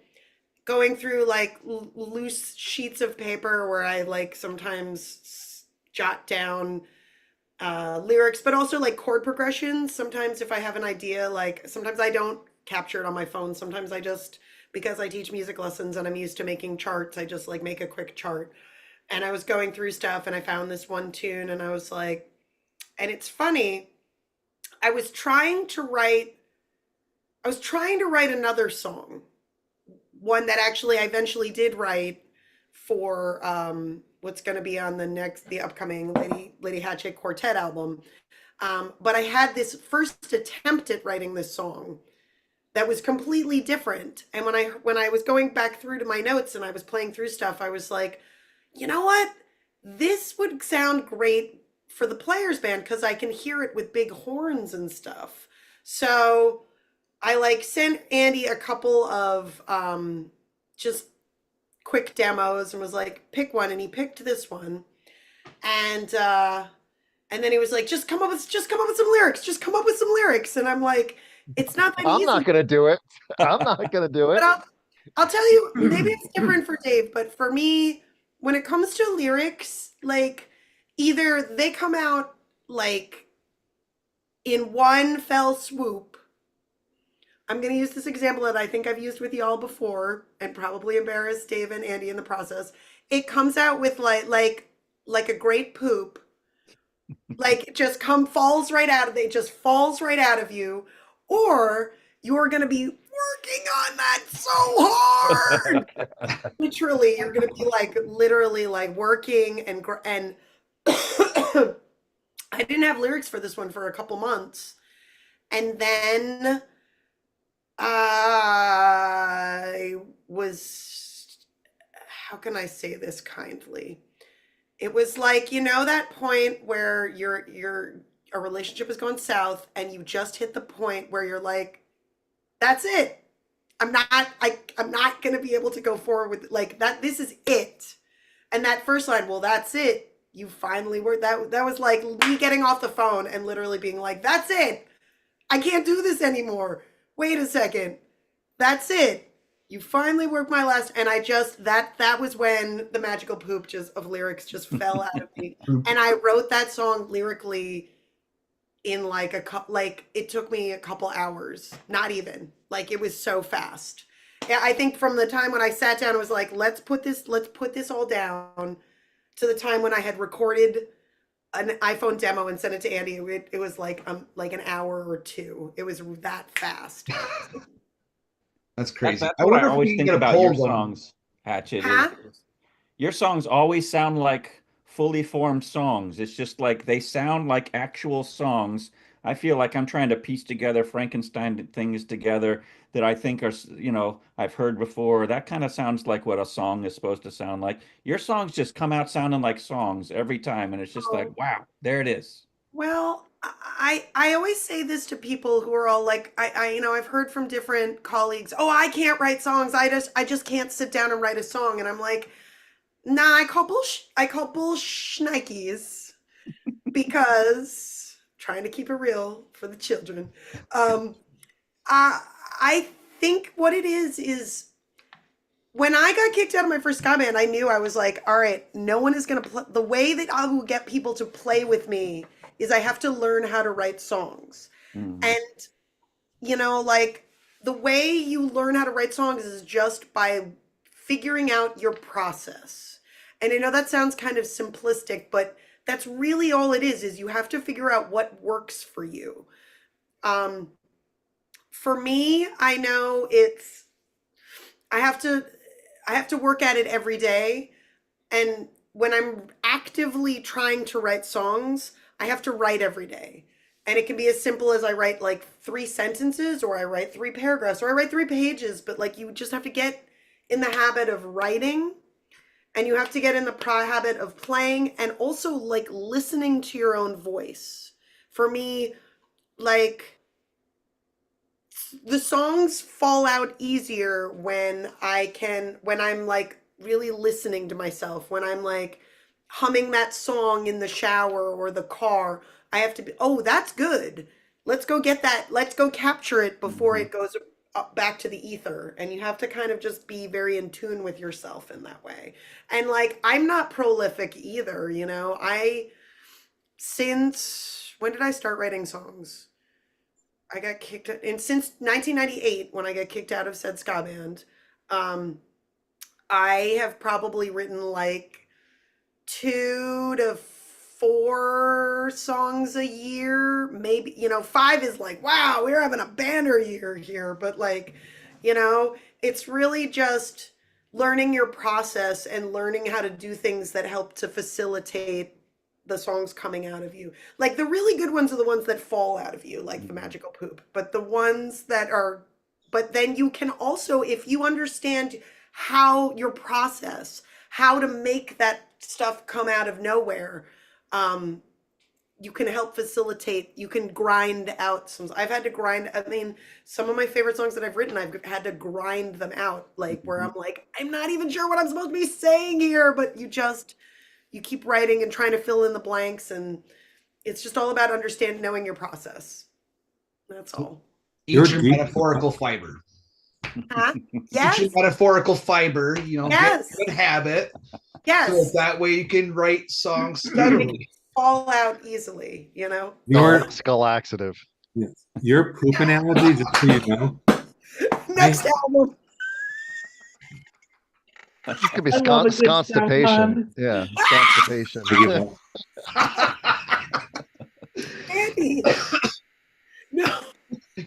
going through like loose sheets of paper where I like sometimes jot down lyrics, but also like chord progressions. Sometimes if I have an idea, like sometimes I don't capture it on my phone. Sometimes I just, because I teach music lessons and I'm used to making charts, I just like make a quick chart. And I was going through stuff and I found this one tune and I was like, and it's funny, I was trying to write another song, one that actually I eventually did write for what's going to be on the upcoming Lady Hatchet Quartet album. But I had this first attempt at writing this song that was completely different. And when I was going back through to my notes and I was playing through stuff, I was like, you know what? This would sound great for the Players Band because I can hear it with big horns and stuff. So I like sent Andy a couple of just quick demos and was like, pick one, and he picked this one. And then he was like, just come up with some lyrics. Just come up with some lyrics. And I'm like, it's not that I'm easy. not gonna do it. I'm not gonna do it. But I'll tell you, maybe it's different for Dave, but for me, when it comes to lyrics, like either they come out like in one fell swoop. I'm going to use this example that I think I've used with y'all before and probably embarrass Dave and Andy in the process. It comes out with like a great poop. Like it just falls right out of it. It just falls right out of you. Or you're going to be working on that so hard. Literally, you're going to be like literally like working and I didn't have lyrics for this one for a couple months. And then I was, how can I say this kindly? It was like, that point where a relationship is going south and you just hit the point where you're like, that's it. I'm not going to be able to go forward with like that. This is it. And that first line, well, that's it. You finally were that was like me getting off the phone and literally being like, that's it. I can't do this anymore. Wait a second. That's it. You finally worked my last, and I just, that was when the magical poop of lyrics just fell out of me. And I wrote that song lyrically in like it took me a couple hours, not even, like it was so fast. Yeah, I think from the time when I sat down and was like, let's put this all down, to the time when I had recorded an iPhone demo and sent it to Andy, it was like an hour or two. It was that fast. That's crazy. That's I what I wonder if always we can think get a about poll your going. songs, Hatchet. Huh? Your songs always sound like fully formed songs. It's just like they sound like actual songs. I feel like I'm trying to piece together Frankenstein things together that I think are, I've heard before. That kind of sounds like what a song is supposed to sound like. Your songs just come out sounding like songs every time, and it's just Oh, like, wow, there it is. well, I always say this to people who are all like, I've heard from different colleagues, oh, I can't write songs. I just can't sit down and write a song. And I'm like, nah, I call bullshnikes because trying to keep it real for the children. Um, I think what it is when I got kicked out of my first ska band, I knew I was like, all right, no one is going to play. The way that I will get people to play with me is I have to learn how to write songs. Mhm. And, like the way you learn how to write songs is just by figuring out your process. And I know that sounds kind of simplistic, but that's really all it is you have to figure out what works for you. Um, for me, I know I have to I have to work at it every day. And when I'm actively trying to write songs, I have to write every day. And it can be as simple as I write like 3 sentences, or I write 3 paragraphs, or I write 3 pages. But like you just have to get in the habit of writing, and you have to get in the habit of playing, and also like listening to your own voice. For me, like the songs fall out easier when I'm like really listening to myself, when I'm like humming that song in the shower or the car. I have to be, oh, that's good. Let's go get that. Let's go capture it before Mhm. it goes up back to the ether. And you have to kind of just be very in tune with yourself in that way. And like, I'm not prolific either, since when did I start writing songs? I got kicked out, and since 1998, when I got kicked out of said ska band, um, I have probably written like 2 to 4 songs a year. Maybe, 5 is like, wow, we're having a banner year here. But like, you know, it's really just learning your process and learning how to do things that help to facilitate the songs coming out of you. Like the really good ones are the ones that fall out of you, like the magical poop. But the ones that are, but then you can also, if you understand how your process, how to make that stuff come out of nowhere, you can help facilitate, you can grind out some. I've had to grind, I mean, some of my favorite songs that I've written, I've had to grind them out, like where I'm like, I'm not even sure what I'm supposed to be saying here, but you keep writing and trying to fill in the blanks, and it's just all about understanding, knowing your process. That's all. You're Each deep. metaphorical fiber. Huh? Each Yes. metaphorical fiber, Yes. get a good habit. So Yes. that way you can write songs steadily. Fall out easily, Your Skull laxative. your poop analogy, just so you know. Next album. This could be I love a good constipation. sound Yeah, constipation. Andy. No.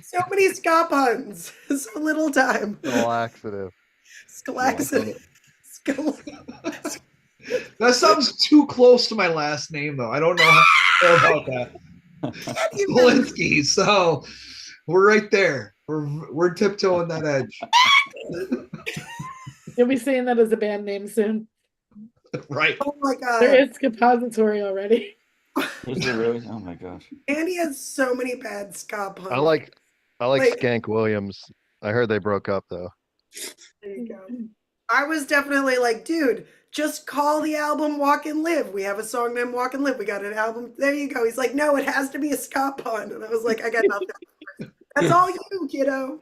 So many ska puns. So little time. Skull laxative. Skalaxity. That sounds too close to my last name, though. I don't know how I feel about that. Polinski. So we're right there. We're tiptoeing that edge. You'll be saying that as a band name soon. Right. Oh my There god. is Compository already. Is there really? Oh my gosh. Andy has so many bad ska puns. I like Like- Skank Williams. I heard they broke up though. There you go. I was definitely like, dude, just call the album Walk and Live. We have a song named Walk and Live. We got an album. There you go. He's like, no, it has to be a ska pun. And I was like, I got nothing. That's all you, kiddo.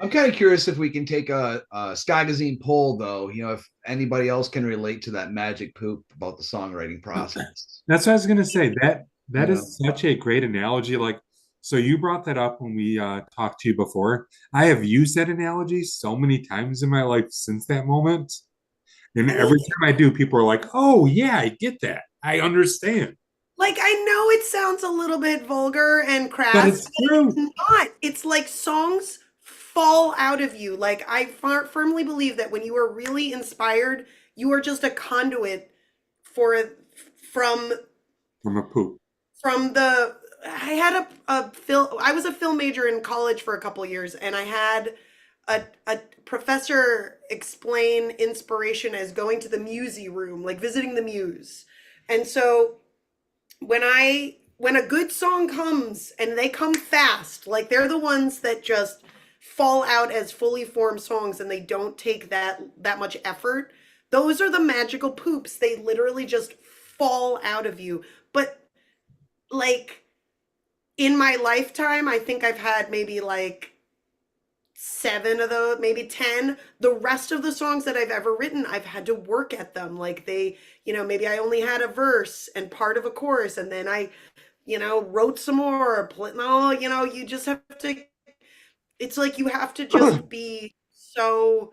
I'm kind of curious if we can take a Skagazine poll, though. If anybody else can relate to that magic poop about the songwriting process. That's what I was gonna say. That Yeah. is such a great analogy. Like, so you brought that up when we talked to you before. I have used that analogy so many times in my life since that moment. And every time I do, people are like, oh yeah, I get that. I understand. Like, I know it sounds a little bit vulgar and crass, But it's true. it's not. It's like songs fall out of you. Like I firmly believe that when you are really inspired, you are just a conduit for from From a poop. from the I had a film I was a film major in college for a couple years, and I had a professor explain inspiration as going to the musey room, like visiting the muse. And so when a good song comes and they come fast, like they're the ones that just fall out as fully formed songs and they don't take that much effort. Those are the magical poops. They literally just fall out of you. But like in my lifetime, I think I've had maybe like 7 of those, maybe 10. The rest of the songs that I've ever written, I've had to work at them. Like they, maybe I only had a verse and part of a chorus, and then I, wrote some more. No, you just have to, it's like you have to just be so,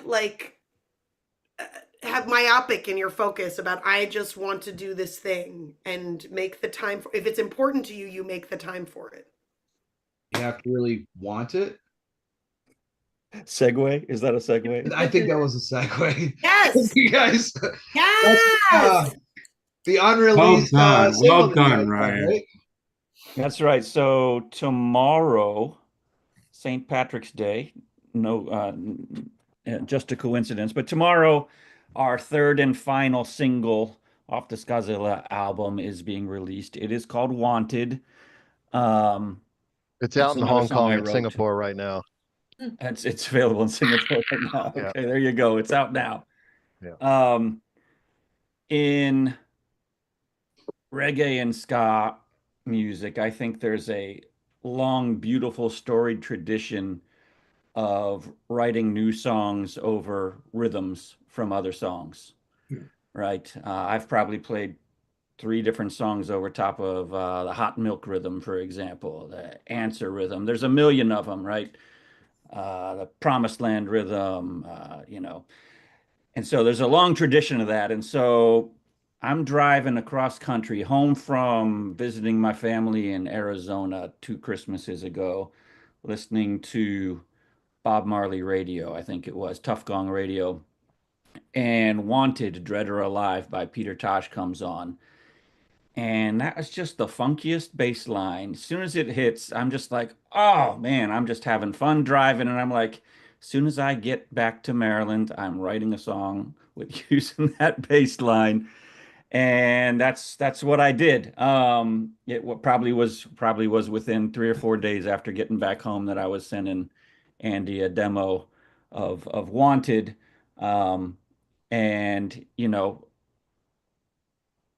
like, have myopic in your focus about, I just want to do this thing and make the time for, if it's important to you, you make the time for it. You have to really want it. Segue? Is that a segue? I think that was a segue. Yes. You guys. Yes. The unreleased. Well done, Ryan. Right? That's right. So tomorrow, St. Patrick's Day, no, just a coincidence, but tomorrow, our third and final single off the SKAZILLA album is being released. It is called Wanted. It's out in another Hong song Kong I and wrote. Singapore right now. It's available in Singapore right now. Yeah. Okay, there you go. It's out now. Yeah. In reggae and ska music, I think there's a long, beautiful, storied tradition of writing new songs over rhythms from other songs, right? I've probably played 3 different songs over top of the Hot Milk rhythm, for example, the Answer rhythm. There's a million of them, right? The Promised Land rhythm, And so there's a long tradition of that. And so I'm driving across country home from visiting my family in Arizona 2 Christmases ago, listening to Bob Marley radio, I think it was, Tough Gong radio. And Wanted, Dread or Alive by Peter Tosh comes on. And that was just the funkiest bass line. As soon as it hits, I'm just like, oh man, I'm just having fun driving. And I'm like, as soon as I get back to Maryland, I'm writing a song with using that bass line. And that's what I did. Probably was within 3 or 4 days after getting back home that I was sending Andy a demo of Wanted. And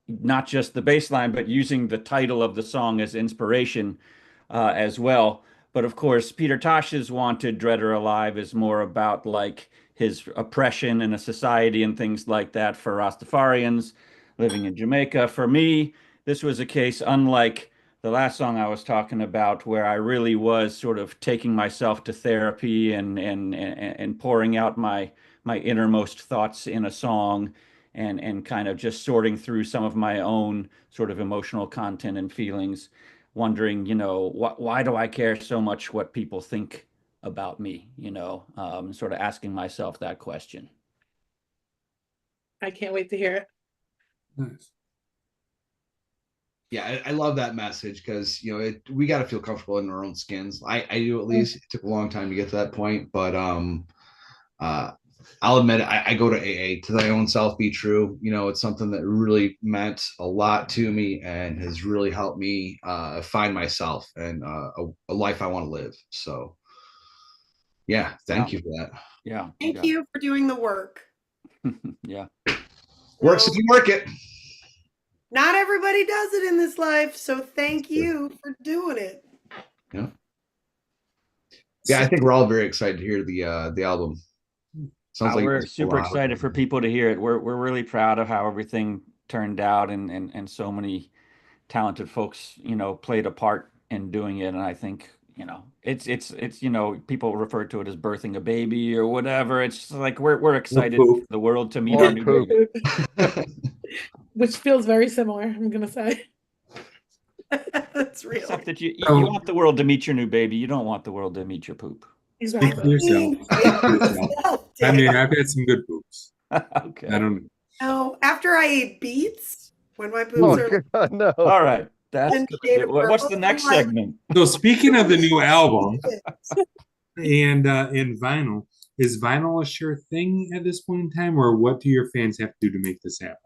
not just the bass line, but using the title of the song as inspiration as well. But of course, Peter Tosh's Wanted, Dread or Alive is more about like his oppression in a society and things like that for Rastafarians living in Jamaica. For me, this was a case unlike the last song I was talking about, where I really was sort of taking myself to therapy and pouring out my innermost thoughts in a song and kind of just sorting through some of my own sort of emotional content and feelings, wondering, why do I care so much what people think about me, sort of asking myself that question. I can't wait to hear it. Nice. Yeah, I love that message because we got to feel comfortable in our own skins. I do, at least. It took a long time to get to that point, but I'll admit it, I go to AA, to thy own self be true. It's something that really meant a lot to me and has really helped me find myself and a life I want to live. So yeah, thank you for that. Yeah. Thank you for doing the work. Yeah. Works if you work it. Not everybody does it in this life, so thank you for doing it. Yeah. Yeah, I think we're all very excited to hear the album. Sounds like we're super excited for people to hear it. We're really proud of how everything turned out and so many talented folks, played a part in doing it. And I think, it's people refer to it as birthing a baby or whatever. It's just like we're excited for the world to meet our new baby. Which feels very similar, I'm gonna say. That's real. Except that you So- want the world to meet your new baby. You don't want the world to meet your poop. Speak for yourself. Speak for yourself. I mean, I've had some good poops. Okay. I don't. No, after I ate beets, when my Oh, boobs are God, no. All right. That's in good. shade of What's the purple, next I'm like, segment? So speaking of the new album and in vinyl, is vinyl a sure thing at this point in time, or what do your fans have to do to make this happen?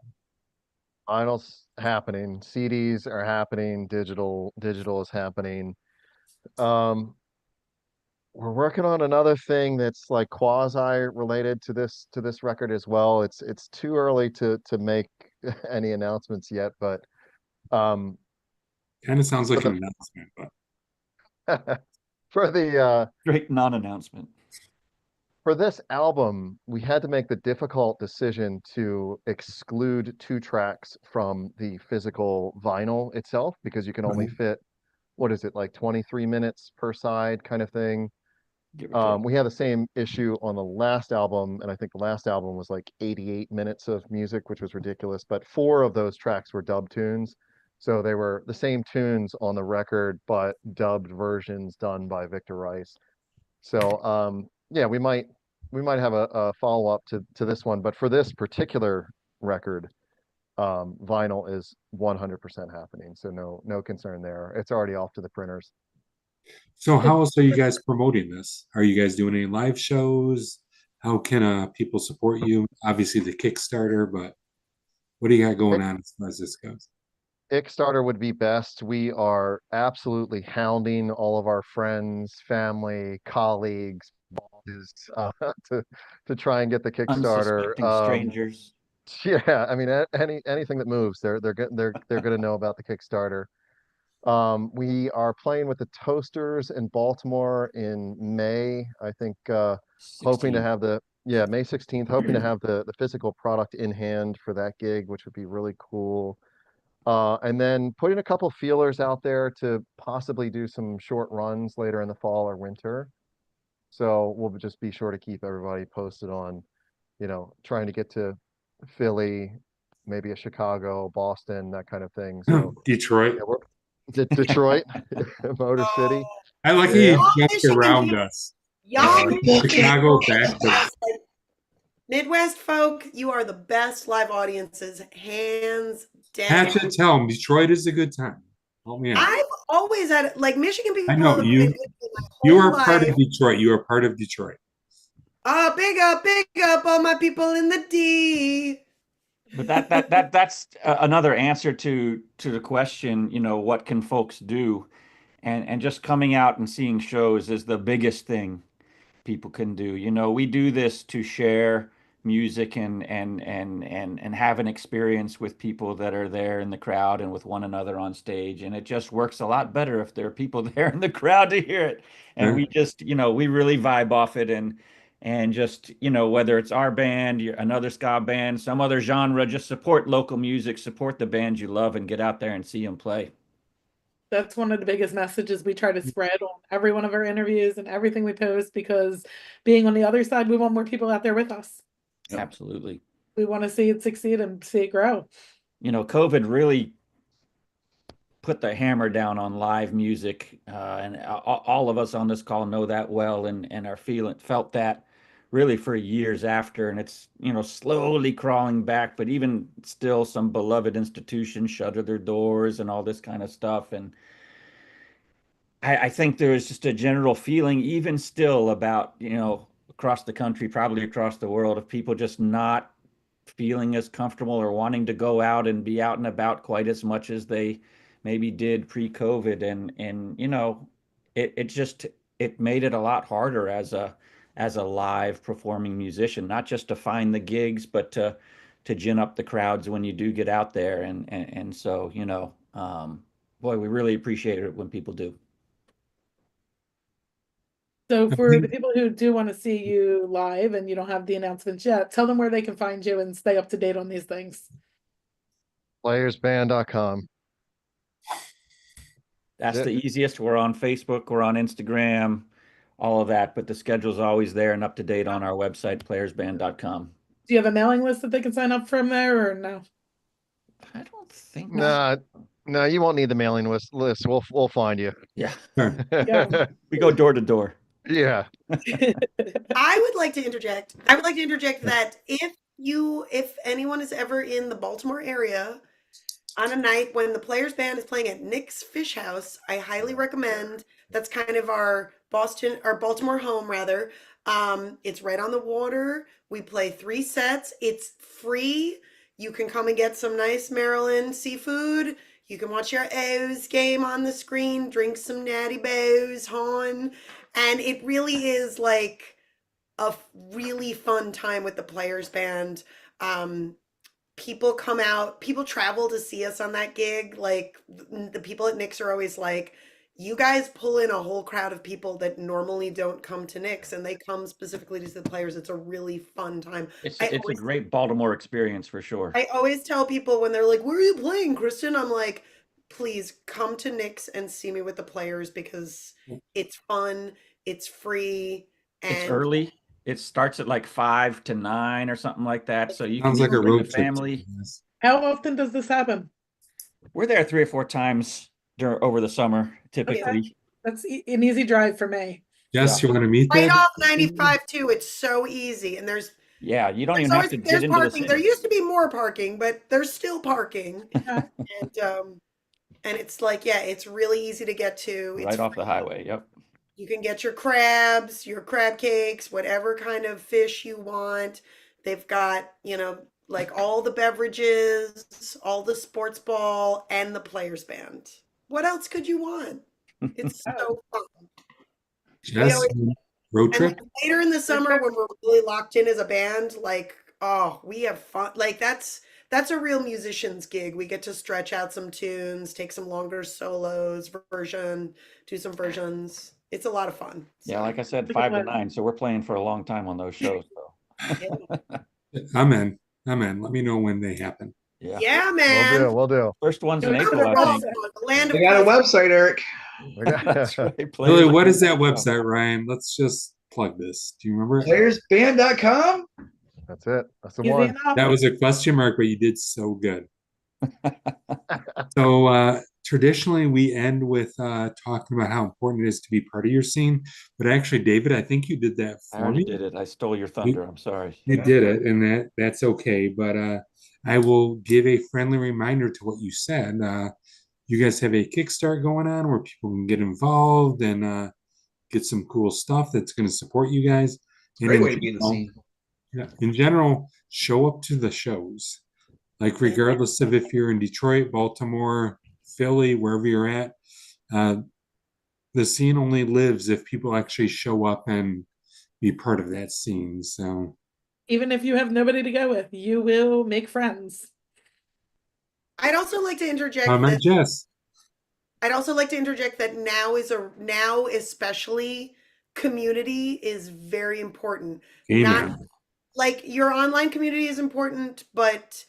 Vinyl's happening. CDs are happening. Digital is happening. Um, we're working on another thing that's like quasi related to this record as well. It's too early to make any announcements yet, but um, Kind of sounds like for an announcement, but the for the Great non-announcement. for this album, we had to make the difficult decision to exclude 2 tracks from the physical vinyl itself because you can only Right. fit, what is it, like 23 minutes per side kind of thing. Give or take. We had the same issue on the last album, and I think the last album was like 88 minutes of music, which was ridiculous. But 4 of those tracks were dub tunes. So they were the same tunes on the record, but dubbed versions done by Victor Rice. So yeah, we might have a follow-up to this one, but for this particular record, vinyl is 100% happening. So no concern there. It's already off to the printers. so how else are you guys promoting this? Are you guys doing any live shows? How can people support you? Obviously the Kickstarter, but what do you got going on as far as this goes? Kickstarter would be best. We are absolutely hounding all of our friends, family, colleagues, bosses, to try and get the Kickstarter. Unsuspecting strangers. Yeah, I mean, anything that moves, they're going to know about the Kickstarter. We are playing with the Toasters in Baltimore in May. I think hoping to 16. have May 16th, hoping to have the physical product in hand for that gig, which would be really cool. And then putting a couple feelers out there to possibly do some short runs later in the fall or winter. So we'll just be sure to keep everybody posted on, trying to get to Philly, maybe a Chicago, Boston, that kind of thing. So Detroit. yeah, Detroit, Motor City. I like how Yeah. you jumped Michigan, around us. Y'all Michigan Chicago folk, back to Midwest folk, you are the best live audiences, hands down. Hatchet. Tell them Detroit is a good time. Help me out. I've always had like Michigan people. I know have you. been with me my You whole are part life. of Detroit. You are part of Detroit. Big up all my people in the D. But that's another answer to the question, what can folks do? And just coming out and seeing shows is the biggest thing people can do. We do this to share music and have an experience with people that are there in the crowd and with one another on stage. And it just works a lot better if there are people there in the crowd to hear it. And Sure. we just, we really vibe off it and just, whether it's our band, another ska band, some other genre, just support local music, support the bands you love and get out there and see them play. That's one of the biggest messages we try to spread on every one of our interviews and everything we post, because being on the other side, we want more people out there with us. Absolutely. We want to see it succeed and see it grow. COVID really put the hammer down on live music, and all of us on this call know that well, and are felt that really for years after, and it's slowly crawling back. But even still, some beloved institutions shutter their doors and all this kind of stuff, and I think there is just a general feeling, even still, about across the country, probably across the world, of people just not feeling as comfortable or wanting to go out and be out and about quite as much as they maybe did pre-COVID. And it made it a lot harder as a live performing musician, not just to find the gigs, but to gin up the crowds when you do get out there. And so, boy, we really appreciate it when people do. So for the people who do want to see you live and you don't have the announcements yet, tell them where they can find you and stay up to date on these things. Playersband.com. That's That's the easiest. We're on Facebook, we're on Instagram, all of that, but the schedule's always there and up to date on our website, playersband.com. Do you have a mailing list that they can sign up from there or no? I don't think Nah, No, you won't need the mailing list. We'll find you. Yeah. Sure. Yeah. We go door to door. Yeah. I would like to interject. I would like to interject that if anyone is ever in the Baltimore area on a night when the Players Band is playing at Nick's Fish House, I highly recommend. That's kind of our Baltimore home rather. It's right on the water. We play 3 sets. It's free. You can come and get some nice Maryland seafood. You can watch your O's game on the screen, drink some Natty Bows, hon. And it really is like a really fun time with the Players Band. Um, People come out, people travel to see us on that gig. Like the people at Nick's are always like, you guys pull in a whole crowd of people that normally don't come to Nick's, and they come specifically to see the players. It's a really fun time. It's I a always, great Baltimore experience for sure. I always tell people when they're like, "Where are you playing, Kristen?" I'm like, "Please come to Nick's and see me with the players because it's fun, it's free, It's and early. It starts at like 5 to 9 or something like that. So you can Sounds like a even bring the road trip. family. How often does this happen? We're there 3 or 4 times over the summer, typically. That's an easy drive for me. Jess, Yeah. you want to meet right that? off 95 too. It's so easy, and Yeah, you don't there's even have always to get there's into the parking. There city. used to be more parking, but there's still parking, Yeah. and it's like it's really easy to get to. It's Right off the free. highway. Yep. You can get your crabs, your crab cakes, whatever kind of fish you want. They've got, like all the beverages, all the sports ball, and the players band. What else could you want? It's so fun. We Jess, always, road and trip? then later in the summer when we're really locked in as a band, like, oh, we have fun. Like that's a real musician's gig. We get to stretch out some tunes, take some longer solos, do some versions. It's a lot of fun. Yeah, So, like I said, Look 5 at to that. 9. So we're playing for a long time on those shows. So yeah. I'm in. I'm in. Let me know when they happen. yeah. Yeah, We'll man. do. We'll do. First one's in Go to April, the I Oh, think. the land of They got a Pleasant. website, Eric. That's right. Really, Players what is that Band.com. website, Ryan? Let's just plug this. Do you remember it? Playersband.com. That's it. That's the Easy one. enough. That was a question mark, but you did so good. So traditionally we end with talking about how important it is to be part of your scene. But actually, David, I think you did that I for already me. did it. I stole your thunder. I'm sorry. You did it, and that's okay. But I will give a friendly reminder to what you said. You guys have a Kickstart going on where people can get involved and get some cool stuff that's going to support you guys. And Great way to be in the scene. yeah, in general, show up to the shows. Like regardless of if you're in Detroit, Baltimore, Philly, wherever you're at, uh, the scene only lives if people actually show up and be part of that scene. So Even if you have nobody to go with, you will make friends. I'd also like to interject how about that Jess? now especially community is very important. Not Amen. like your online community is important, but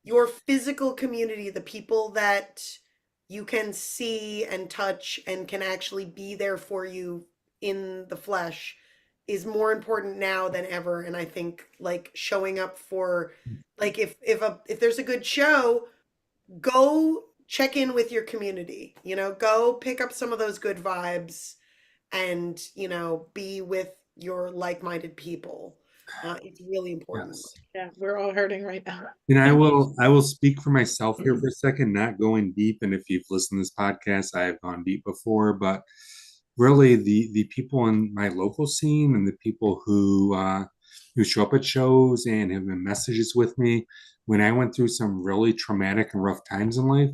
your physical community, the people that you can see and touch and can actually be there for you in the flesh is more important now than ever. And I think like showing up for like if there's a good show, go check in with your community, go pick up some of those good vibes and, be with your like-minded people. It's really important. Yes. Yeah, we're all hurting right now. And I will speak for myself here for a second, not going deep. And if you've listened to this podcast, I have gone deep before, but really the people in my local scene and the people who show up at shows and have been messages with me when I went through some really traumatic and rough times in life,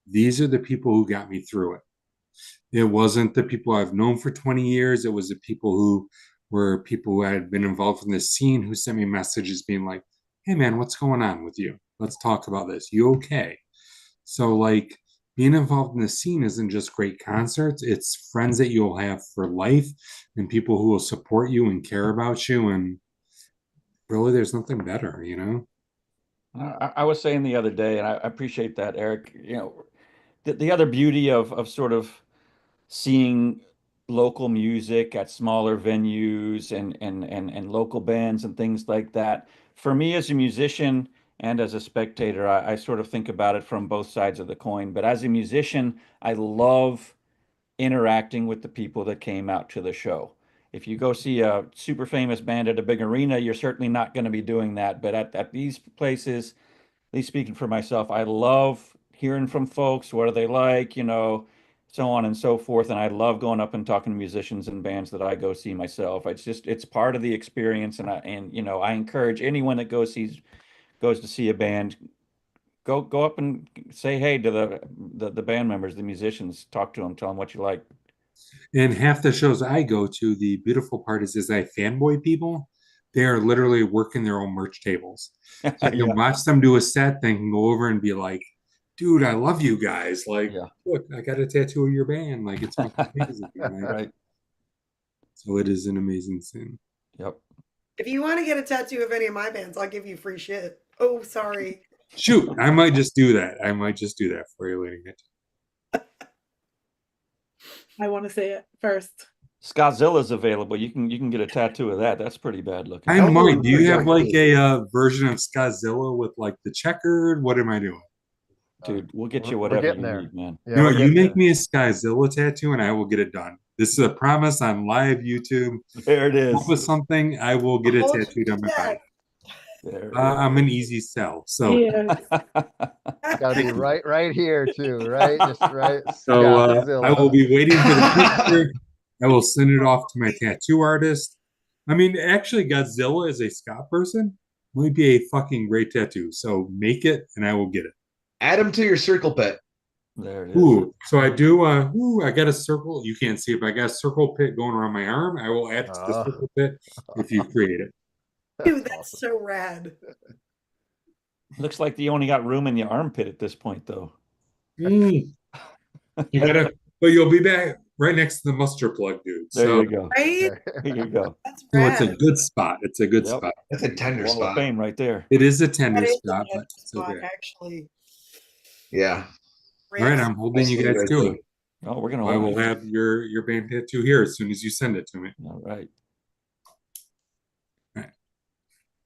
these are the people who got me through it. It wasn't the people I've known for 20 years. It was the people who were people who had been involved in this scene who sent me messages being like, hey man, what's going on with you? Let's talk about this. You okay? So like being involved in the scene isn't just great concerts, it's friends that you'll have for life and people who will support you and care about you. And really there's nothing better, you know? I was saying the other day, and I appreciate that, Eric. The other beauty of sort of seeing local music at smaller venues and local bands and things like that. For me as a musician, and as a spectator. I sort of think about it from both sides of the coin. But as a musician, I love interacting with the people that came out to the show. If you go see a super famous band at a big arena, you're certainly not going to be doing that. But at these places, at least speaking for myself, I love hearing from folks. What are they like? So on and so forth. And I love going up and talking to musicians and bands that I go see myself. It's part of the experience. I encourage anyone that goes to see a band, go up and say hey to the band members, the musicians, talk to them, tell them what you like. And half the shows I go to, the beautiful part is I fanboy people. They are literally working their own merch tables. So I can Yeah, watch them do a set, then can go over and be like, dude, I love you guys. Like, yeah. look, I got a tattoo of your band. Like, it's fucking amazing. Like, Right. so it is an amazing thing. Yep. If you want to get a tattoo of any of my bands, I'll give you free shit. Oh, sorry. Shoot, I might just do that. I might just do that for you, Lady Mitch. I want to say it first. SKAZILLA's available. You can get a tattoo of that. That's pretty bad looking. I might. Do you have like a version of SKAZILLA with like the checkered? What am I doing? Dude, we'll get you We're whatever getting you there. need, man. Yeah, You know we're what? You getting make there. me a SKAZILLA tattoo and I will get it done. This is a promise on live YouTube. There it is. Up with something, I will get it Hold you tattooed to on my that. body. There I'm an easy sell. So, Yeah. Gotta be right here too, right? Just right. so I Skazilla. will be waiting for the picture. I will send it off to my tattoo artist. I mean, actually, Godzilla is a ska person. Might be a fucking great tattoo. So make it and I will get it. Add them to your circle pit. There it is. Ooh, so I do. I got a circle. You can't see it, but I got a circle pit going around my arm. I will add it to the Ah. circle pit if you create it. Dude, that's awesome. so rad. Looks like you only got room in the armpit at this point, though. You gotta, but you'll be back right next to the mustard plug, dude. There So you go. Right? There you go. That's no, it's a rad. good spot. It's a good Yep. spot. That's a tender Wall of spot. Fame right there. It is a tender That is a spot, tender but it's spot, okay. actually. Yeah. All right, I'm holding you guys to it. Oh, we're gonna I hold will you. have your band tattoo here as soon as you send it to me. All right.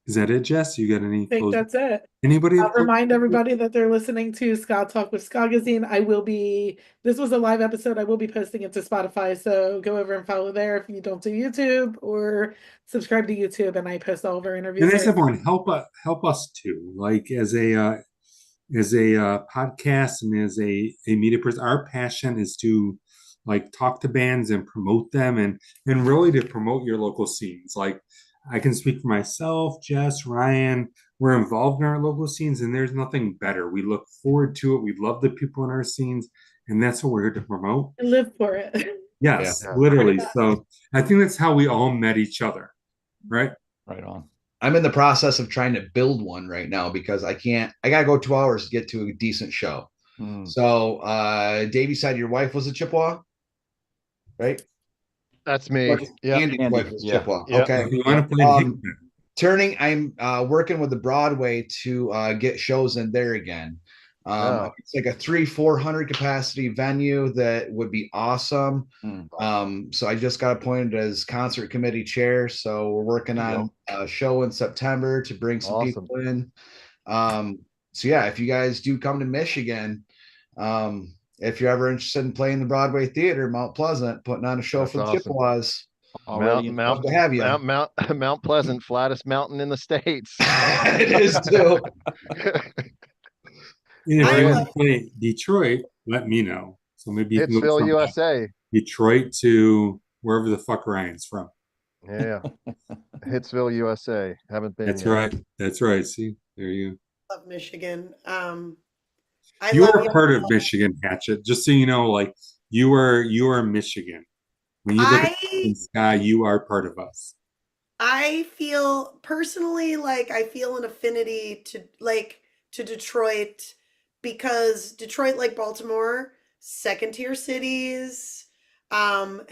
Is that it, Jess? You got any I think closing? that's it. Anybody? I'll have closing remind comments? everybody that they're listening to Ska Talk with Skagazine. This was a live episode. I will be posting it to Spotify. So go over and follow there if you don't do YouTube, or subscribe to YouTube, and I post all of our interviews And that's there. everyone. Help us too. Like as a podcast and as a media person, our passion is to like talk to bands and promote them and really to promote your local scenes. Like I can speak for myself, Jess, Ryan. We're involved in our local scenes, and there's nothing better. We look forward to it. We love the people in our scenes, and that's what we're here to promote. And live for it. Yes, Yeah. literally. So I think that's how we all met each other, right? Right on. I'm in the process of trying to build one right now because I gotta go 2 hours to get to a decent show. Hmm. So Davey said your wife was a Chippewa, right? That's me. Yeah. Andy's Andy, wife was yeah. Chippewa. Yeah. Okay. If you want to play Um, I'm working with the Broadway to get shows in there again. Oh. It's like a 300-400 capacity venue that would be awesome. Mm. So I just got appointed as concert committee chair. So we're working There you on a show in September to bring some Awesome. people in. So yeah, if you guys do come to Michigan, if you're ever interested in playing the Broadway Theater, Mount Pleasant, putting on a show That's for the awesome. Chippewas, Already love to have you. Mount Pleasant, flattest mountain in the States. It is too. And if I you love- want to play Detroit, let me know. So maybe you can go Hitsville, from USA. Detroit to wherever the fuck Ryan's from. Yeah. Hitsville, USA. Haven't been That's yet. right. That's right. See, there you. Love Michigan. You love are part of Michigan, Hatchet. Just so you know, like you are Michigan. When you look at the sky, you are part of us. I feel personally like I feel an affinity to Detroit because Detroit, like Baltimore, second tier cities, have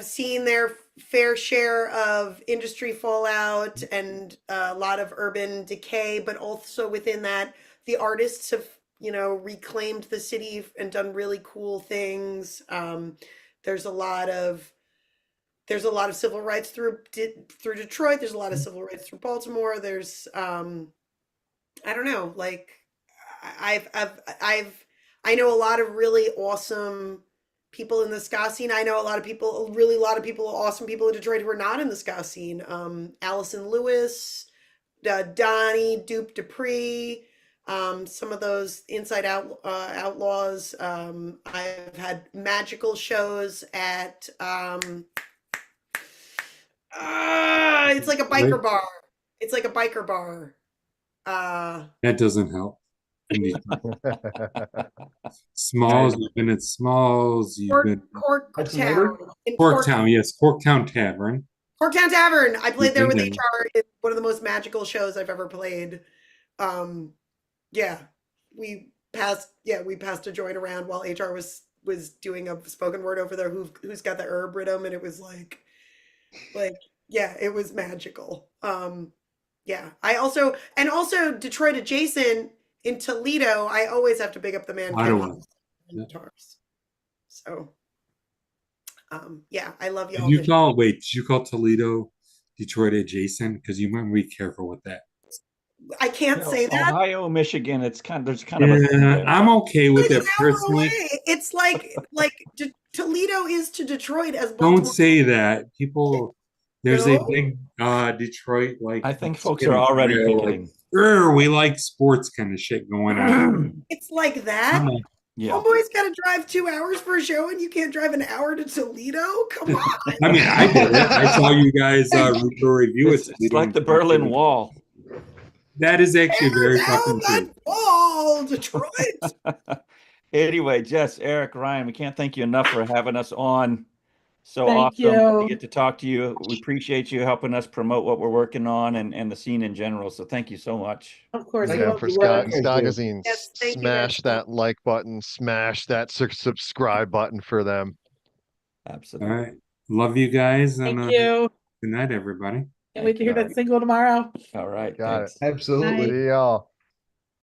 seen their fair share of industry fallout and a lot of urban decay, but also within that, the artists have reclaimed the city and done really cool things. There's a lot of there's a lot of civil rights through Detroit. There's a lot of civil rights through Baltimore. There's I don't know, like I know a lot of really awesome people in the ska scene. I know a lot of people, really a lot of people, awesome people in Detroit who are not in the ska scene. Allison Lewis, Donnie, Dupe Dupree, some of those Inside Out Outlaws. I've had magical shows at it's like a biker bar. It's like a biker bar. That doesn't help. Smalls, you've been at Smalls, you've been Corktown. Corktown, yes, Corktown Tavern. Corktown Tavern. I played there with been HR. It's one of the most magical shows I've ever played. Yeah, we passed a joint around while HR was doing a spoken word over there. Who's got the herb rhythm, and it was like yeah, it was magical. Yeah, I also Detroit adjacent in Toledo. I always have to big up the man Ken Ottawa. Hudson on guitars. So, yeah, I love y'all. Did you call Toledo Detroit adjacent? Because you want to be careful with that. I can't say that. Ohio, Michigan, there's kind of a thing there. I'm okay with It's it an hour personally. away. It's like Toledo is to Detroit as Don't Baltimore. say that. People, there's a No? big Detroit like. I think folks are already thinking. We like sports kind of shit going on. It's like that. Yeah. Homeboy's got to drive 2 hours for a show, and you can't drive an hour to Toledo. Come on. I mean, I did it. I saw you guys review it. It's like the Berlin Wall. That is actually very Down fucking that true. wall, Detroit. Anyway, Jess, Eric, Ryan, we can't thank you enough for having us on. So Thank awesome you. to get to talk to you. We appreciate you helping us promote what we're working on and the scene in general. So thank you so much. Of course. Thank we Yeah, love for the Ska work. Skagazine, Yes, thank you, smash guys. that like button, smash that subscribe button for them. All Absolutely. right. Love you guys. And Thank you. good night, everybody. Can't wait to hear that single tomorrow. All right. Got Thanks. it. Absolutely. Bye. See y'all.